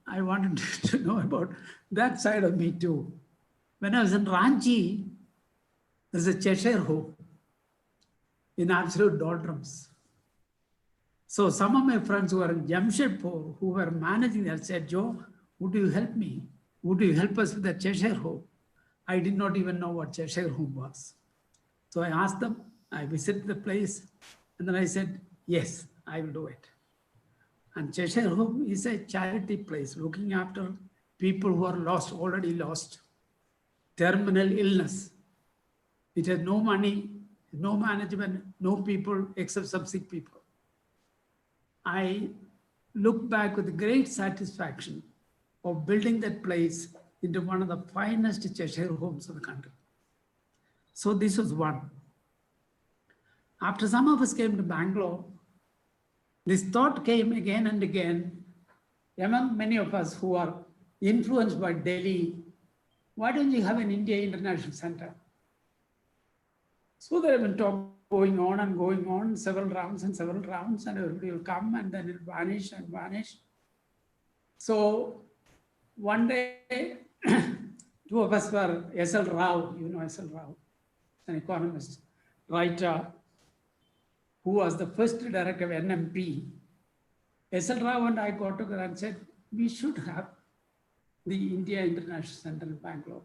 I wanted to know about that side of me too. When I was in Ranchi, there's a Cheshire home in absolute doldrums. So some of my friends who were in Jamshedpur, who were managing that, said, Joe, would you help me? Would you help us with the Cheshire home? I did not even know what Cheshire home was. So I asked them, I visited the place, and then I said, yes, I will do it. And Cheshire home is a charity place looking after people who are lost, already lost, terminal illness. It has no money, no management, no people except some sick people. I look back with great satisfaction of building that place into one of the finest Cheshire homes of the country. So this was one. After some of us came to Bangalore, this thought came again and again among many of us who are influenced by Delhi. Why don't you have an India International Center? So there have been talk going on, several rounds, and everybody will come and then it will vanish and vanish. So one day, two of us were S.L. Rao, you know S.L. Rao, an economist, writer, who was the first director of NMP. S.L. Rao and I got together and said, we should have the India International Center in Bangalore.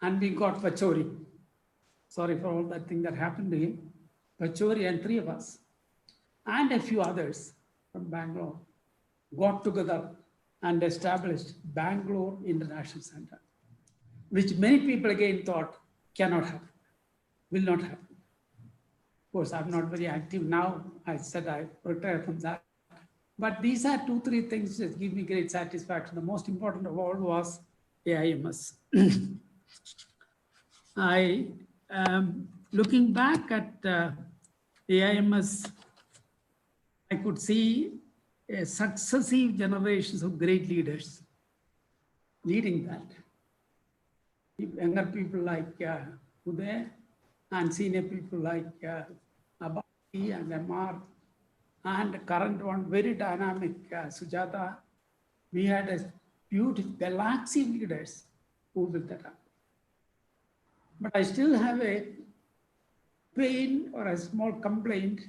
And we got Pachori. Sorry for all that thing that happened to him. Pachori and three of us, and a few others from Bangalore, got together and established Bangalore International Center, which many people again thought cannot happen, will not happen. Of course, I'm not very active now. I said I retired from that. But these are 2-3 things that give me great satisfaction. The most important of all was AIMS. Looking back at AIMS, I could see successive generations of great leaders leading that. Younger people like Uday, and senior people like Abadi and MR, and current one, very dynamic SUJATA. We had a beautiful galaxy of leaders who built that up. But I still have a pain or a small complaint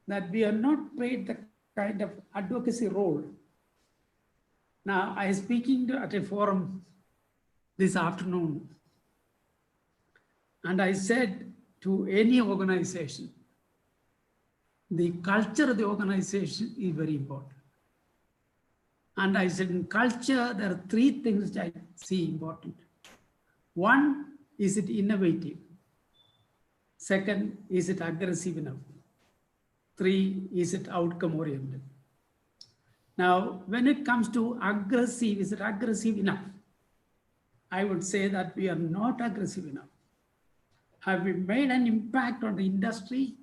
that we are not played the kind of advocacy role. Now, I was speaking at a forum this afternoon, and I said to any organization, the culture of the organization is very important. And I said, in culture, there are 3 things that I see important. One, is it innovative? Second, is it aggressive enough? 3, is it outcome oriented? Now, when it comes to aggressive, is it aggressive enough? I would say that we are not aggressive enough. Have we made an impact on the industry?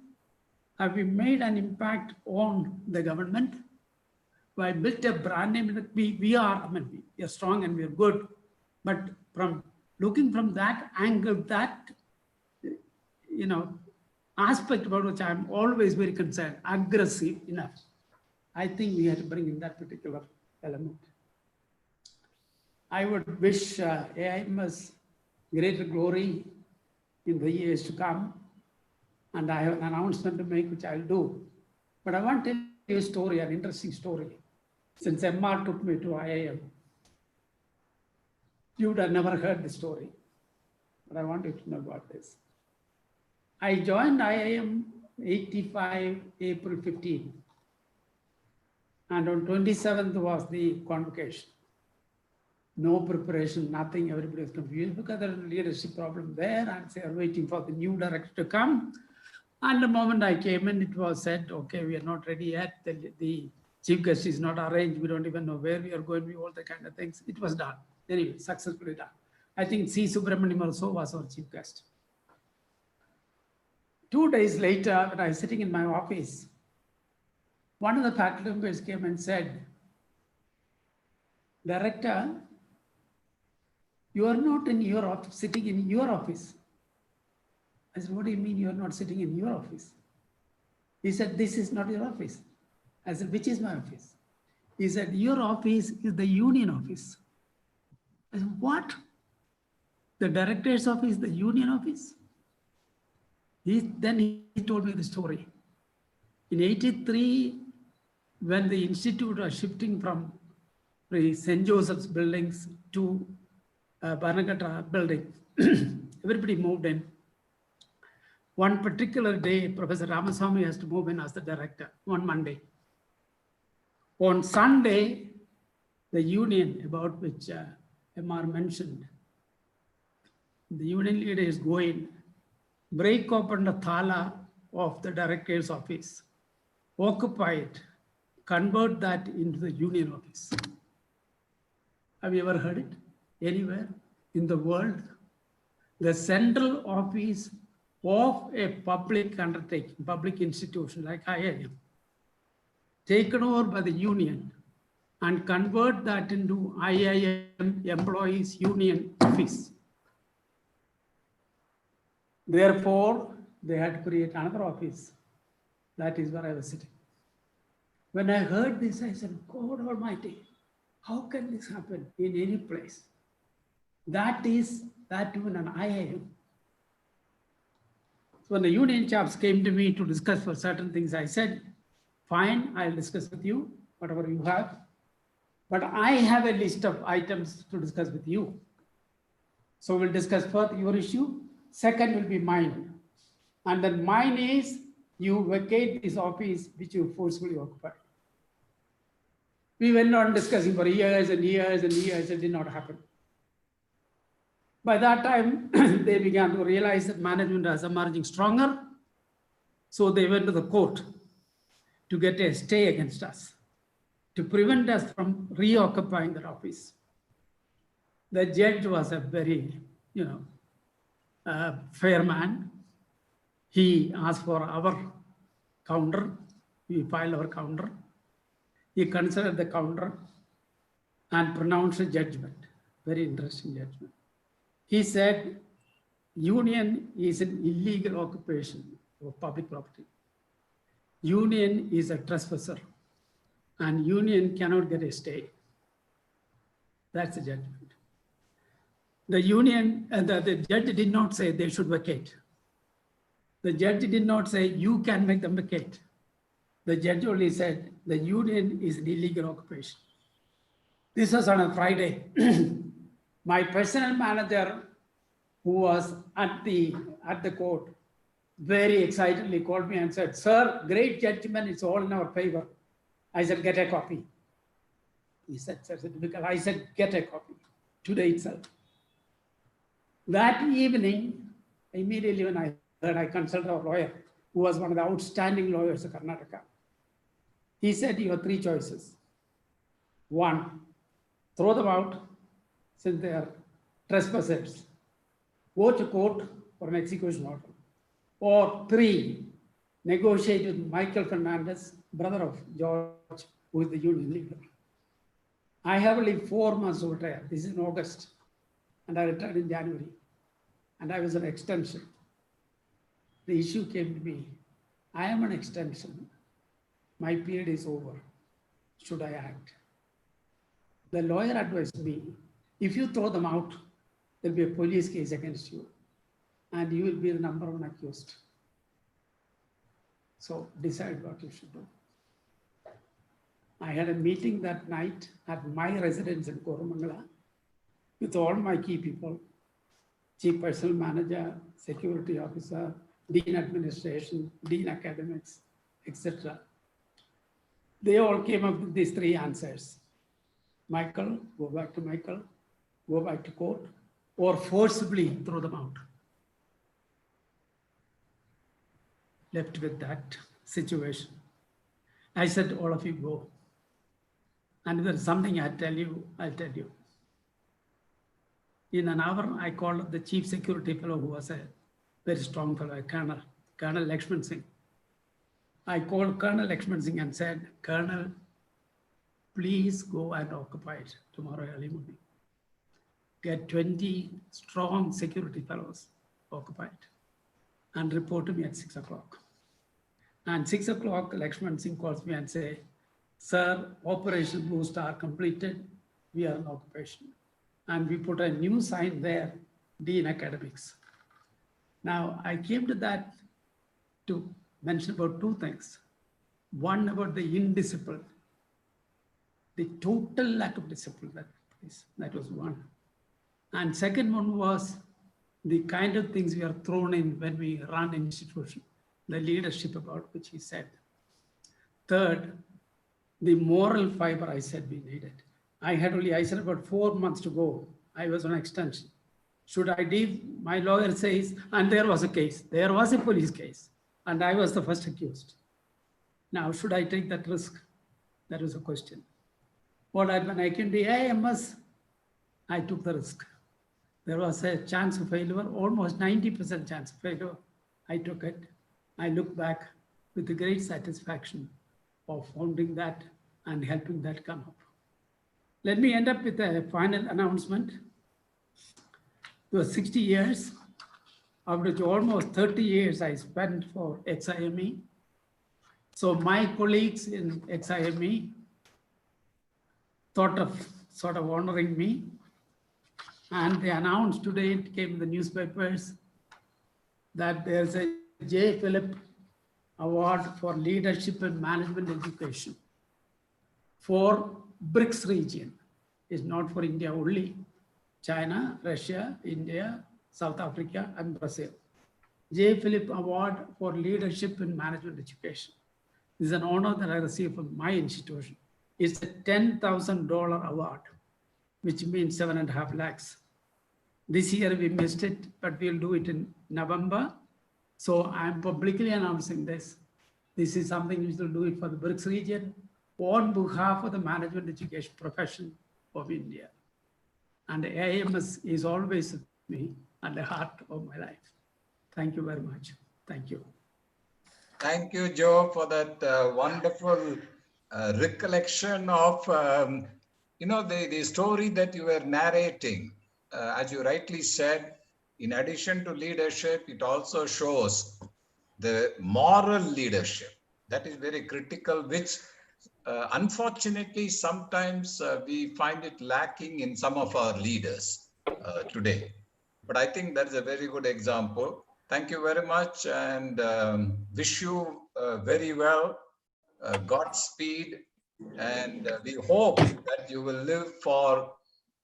Have we made an impact on the government? I built a brand name. We are strong and we are good, but from looking from that angle, that aspect about which I'm always very concerned, aggressive enough. I think we have to bring in that particular element. I would wish AIMS greater glory in the years to come. And I have an announcement to make, which I'll do. But I want to tell you a story, an interesting story. Since MR took me to IIM. You would have never heard the story, but I want you to know about this. I joined IIM 85, April 15. And on 27th was the convocation. No preparation, nothing, everybody was confused because there was a leadership problem there and they are waiting for the new director to come. And the moment I came in, it was said, okay, we are not ready yet. The chief guest is not arranged. We don't even know where we are going, all the kind of things. It was done. Anyway, successfully done. I think C. Subramanian also was our chief guest. 2 days later, when I was sitting in my office, one of the faculty members came and said, Director, you are not in your office, sitting in your office. I said, what do you mean you are not sitting in your office? He said, this is not your office. I said, which is my office? He said, your office is the union office. I said, what? The director's office, the union office? Then he told me the story. In 83, when the institute was shifting from the St. Joseph's buildings to Banagata building, everybody moved in. One particular day, Professor Ramaswamy has to move in as the director, one Monday. On Sunday, the union about which MR mentioned, the union leaders go in, break open the thala of the director's office, occupy it, convert that into the union office. Have you ever heard it anywhere in the world? The central office of a public undertaking, public institution like IIM, taken over by the union and convert that into IIM employees union office. Therefore, they had to create another office. That is where I was sitting. When I heard this, I said, God Almighty, how can this happen in any place? That is that even an IIM. So when the union chaps came to me to discuss for certain things, I said, fine, I'll discuss with you, whatever you have. But I have a list of items to discuss with you. So we'll discuss first your issue. Second will be mine. And then mine is you vacate this office which you forcefully occupied. We went on discussing for years and years and years. It did not happen. By that time, they began to realize that management was emerging stronger. So they went to the court to get a stay against us, to prevent us from reoccupying that office. The judge was a very, fair man. He asked for our counter. We filed our counter. He considered the counter and pronounced a judgment, very interesting judgment. He said, union is an illegal occupation of public property. Union is a trespasser and union cannot get a stay. That's the judgment. The union, the judge did not say they should vacate. The judge did not say you can make them vacate. The judge only said the union is an illegal occupation. This was on a Friday. My personal manager, who was at the court, very excitedly called me and said, sir, great judgment, it's all in our favor. I said, get a copy. He said, sir, because I said, get a copy today itself. That evening, immediately when I heard, I consulted our lawyer, who was one of the outstanding lawyers of Karnataka. He said, you have three choices. One, throw them out since they are trespassers. Go to court for an execution order. Or three, negotiate with Michael Fernandez, brother of George, who is the union leader. I have only 4 months to retire. This is in August. And I retired in January. And I was an extension. The issue came to me. I am an extension. My period is over. Should I act? The lawyer advised me, if you throw them out, there'll be a police case against you and you will be the number one accused. So decide what you should do. I had a meeting that night at my residence in Koromangala. with all my key people, Chief Personnel Manager, Security Officer, Dean Administration, Dean Academics, etc. They all came up with these three answers. Michael, go back to Michael, go back to court, or forcibly throw them out. Left with that situation. I said, all of you go. And if there's something I tell you, I'll tell you. In an hour, I called the chief security fellow, who was a very strong fellow, a Colonel Lakshman Singh. I called Colonel Lakshman Singh and said, Colonel, please go and occupy it tomorrow early morning. Get 20 strong security fellows occupied and report to me at 6 o'clock. And 6 o'clock, Lakshman Singh calls me and say, sir, Operation Blue Star completed, we are in occupation. And we put a new sign there, Dean Academics. Now, I came to that to mention about two things. One, about the indiscipline, the total lack of discipline that was one. And second one was the kind of things we are thrown in when we run an institution, the leadership about which he said. Third, the moral fiber I said we needed. I said about 4 months to go. I was on extension. Should I leave? My lawyer says, and there was a case. There was a police case, and I was the first accused. Now, should I take that risk? That was a question. When I came to AIMS, I took the risk. There was a chance of failure, almost 90% chance of failure. I took it. I look back with a great satisfaction of founding that and helping that come up. Let me end up with a final announcement. It was 60 years, of which almost 30 years I spent for XIME. So my colleagues in XIME thought of sort of honoring me. And they announced today, it came in the newspapers, that there's a J. Philip Award for Leadership and Management Education for BRICS region. It's not for India only. China, Russia, India, South Africa, and Brazil. J. Philip Award for Leadership and Management Education. This is an honor that I received from my institution. It's a $10,000 award, which means 7.5 lakhs. This year we missed it, but we'll do it in November. So I'm publicly announcing this. This is something which will do it for the BRICS region on behalf of the management education profession of India. And AIMS is always with me at the heart of my life. Thank you very much. Thank you. Thank you, Joe, for that wonderful recollection of, the story that you were narrating. As you rightly said, in addition to leadership, it also shows the moral leadership. That is very critical, which unfortunately, sometimes we find it lacking in some of our leaders today. But I think that's a very good example. Thank you very much, and wish you very well, Godspeed, and we hope that you will live for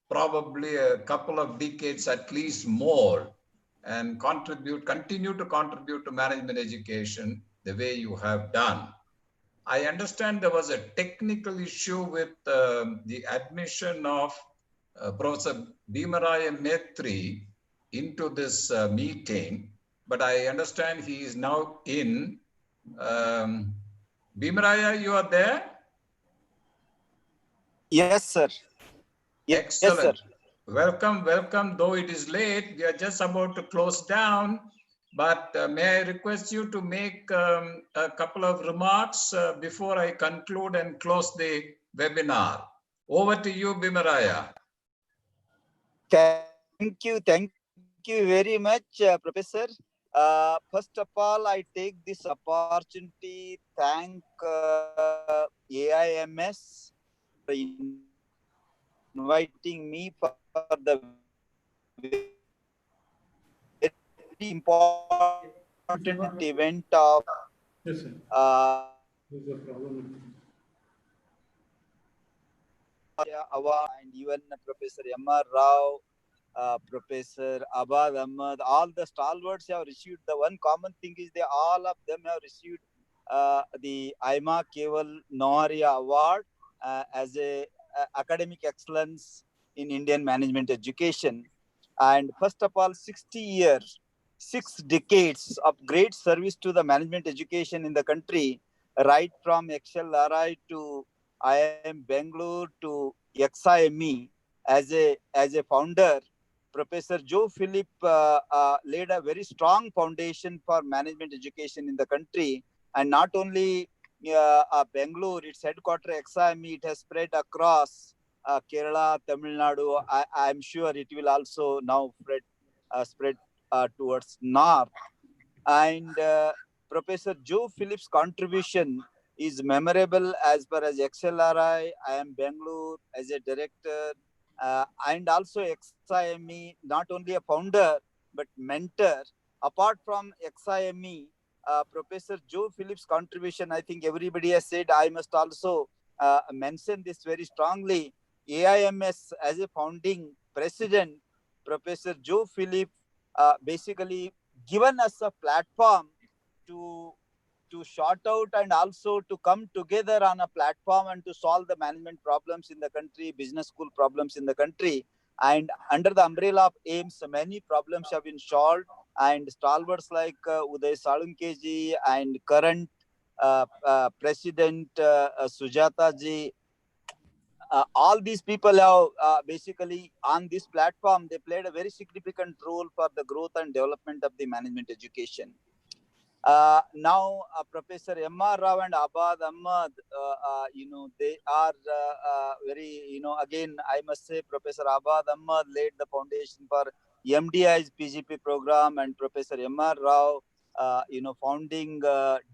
probably a couple of decades at least more, and continue to contribute to management education the way you have done. I understand there was a technical issue with the admission of Professor BHIMARAYA METRI into this meeting, but I understand he is now in. BHIMARAYA, you are there? Yes, sir. Excellent. Yes, sir. Welcome. Though it is late, we are just about to close down. But may I request you to make a couple of remarks before I conclude and close the webinar. Over to you, BHIMARAYA. Thank you very much, Professor. First of all, I take this opportunity to thank AIMS for inviting me for the very important event of Yes, sir. There's a problem. award and even Professor M.R. Rao, Professor Abad Ahmad, all the stalwarts have received. The one common thing is all of them have received the IIMA Keval Noharia Award as a academic excellence in Indian management education. And first of all, 60 years, 6 decades of great service to the management education in the country, right from XLRI to IIM Bangalore to XIME. As a founder, Professor Joe Philip laid a very strong foundation for management education in the country. And not only Bangalore, its headquarters XIME, it has spread across Kerala, Tamil Nadu. I'm sure it will also now spread towards north. And Professor Joe Phillips' contribution is memorable as far as XLRI, IIM Bangalore as a director, and also XIME, not only a founder, but mentor. Apart from XIME, Professor Joe Phillips' contribution, I think everybody has said, I must also mention this very strongly. AIMS as a founding president, Professor Joe Phillips basically given us a platform to sort out and also to come together on a platform and to solve the management problems in the country, business school problems in the country. And under the umbrella of AIMS, many problems have been solved, and stalwarts like UDAY SALUNKHE ji and current President SUJATA ji, all these people have basically on this platform, they played a very significant role for the growth and development of the management education. Now, Professor M.R. Rao and Abad Ahmad, they are very, again, I must say, Professor Abad Ahmad laid the foundation for MDI's PGP program, and Professor M.R. Rao, founding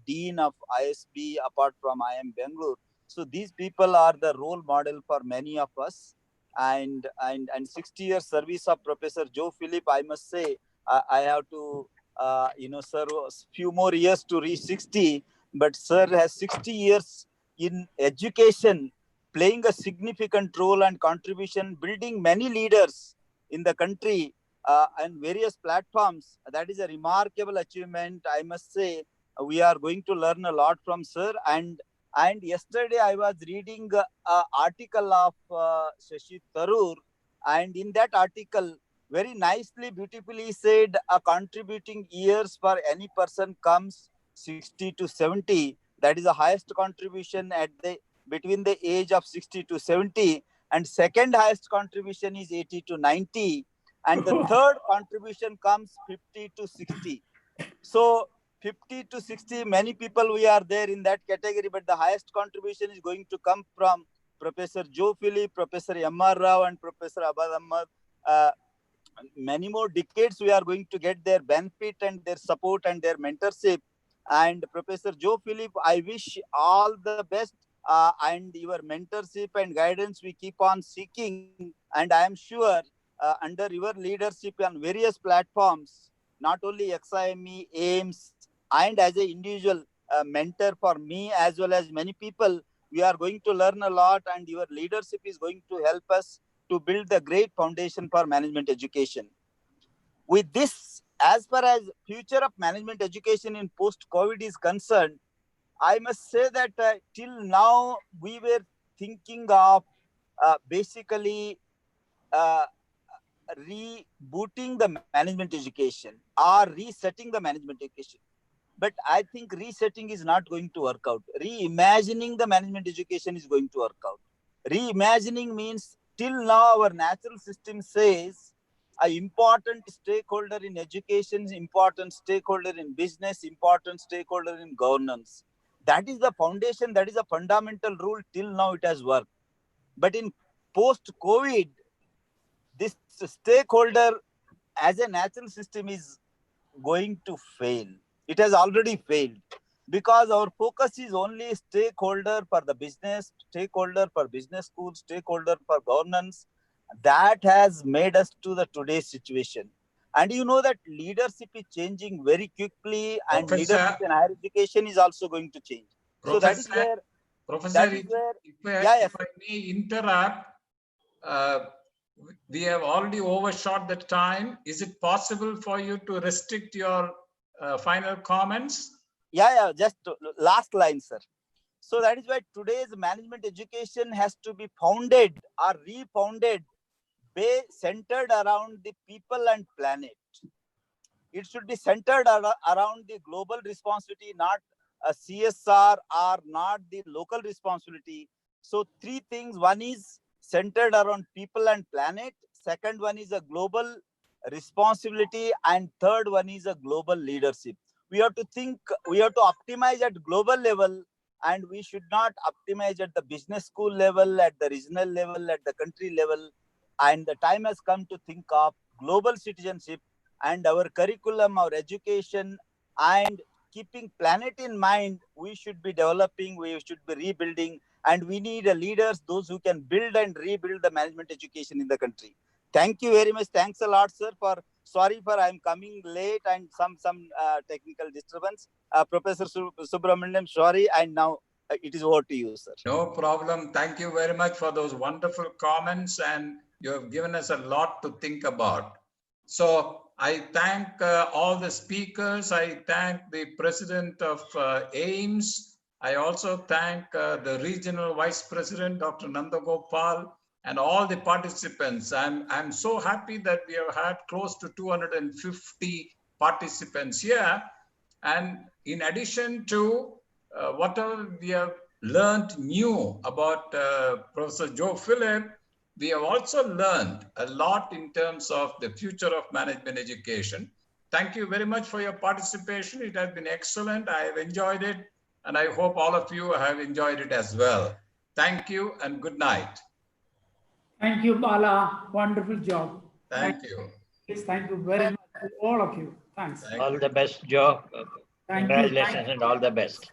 Dean of ISB apart from IIM Bangalore. So these people are the role model for many of us. And 60 years service of Professor Joe Philip, I must say, I have to serve a few more years to reach 60, but sir has 60 years in education, playing a significant role and contribution, building many leaders in the country and various platforms. That is a remarkable achievement. I must say, we are going to learn a lot from sir. And yesterday I was reading an article of Shashi Tharoor, and in that article, very nicely, beautifully said, contributing years for any person comes 60 to 70. That is the highest contribution between the age of 60 to 70. And second highest contribution is 80 to 90. And the third contribution comes 50 to 60. So 50 to 60, many people we are there in that category, but the highest contribution is going to come from Professor Joe Philip, Professor M.R. Rao, and Professor Abad Ahmad. Many more decades we are going to get their benefit and their support and their mentorship. And Professor Joe Philip, I wish all the best, and your mentorship and guidance we keep on seeking. And I am sure under your leadership on various platforms, not only XIME, AIMS, and as an individual mentor for me as well as many people, we are going to learn a lot, and your leadership is going to help us to build the great foundation for management education. With this, as far as future of management education in post-COVID is concerned, I must say that till now we were thinking of basically rebooting the management education or resetting the management education. But I think resetting is not going to work out. Reimagining the management education is going to work out. Reimagining means till now our natural system says an important stakeholder in education, important stakeholder in business, important stakeholder in governance. That is the foundation, that is a fundamental rule. Till now it has worked. But in post-COVID, this stakeholder as a natural system is going to fail. It has already failed because our focus is only stakeholder for the business, stakeholder for business schools, stakeholder for governance. That has made us to the today's situation. And you know that leadership is changing very quickly, and Professor, leadership in higher education is also going to change. So that is where, Professor, if I may interrupt, we have already overshot the time. Is it possible for you to restrict your final comments? Yeah, just last line, sir. So that is why today's management education has to be founded or refounded, centered around the people and planet. It should be centered around the global responsibility, not a CSR or not the local responsibility. So three things. One is centered around people and planet. Second one is a global responsibility. And third one is a global leadership. We have to think, we have to optimize at global level, and we should not optimize at the business school level, at the regional level, at the country level. And the time has come to think of global citizenship, and our curriculum, our education, and keeping planet in mind, we should be developing, we should be rebuilding, and we need leaders, those who can build and rebuild the management education in the country. Thank you very much. Thanks a lot, sir. Sorry for I'm coming late and some technical disturbance. Professor Subramanian, sorry, and now it is over to you, sir. No problem. Thank you very much for those wonderful comments, and you have given us a lot to think about. So I thank all the speakers. I thank the president of AIMS. I also thank the regional vice president, Dr. Nandagopal, and all the participants. I'm so happy that we have had close to 250 participants here. And in addition to whatever we have learned new about Professor Joe Philip, we have also learned a lot in terms of the future of management education. Thank you very much for your participation. It has been excellent. I have enjoyed it, and I hope all of you have enjoyed it as well. Thank you and good night. Thank you, Bala. Wonderful job. Thank you. Yes, thank you very much to all of you. Thanks. All the best, Joe. Thank you. Congratulations and all the best.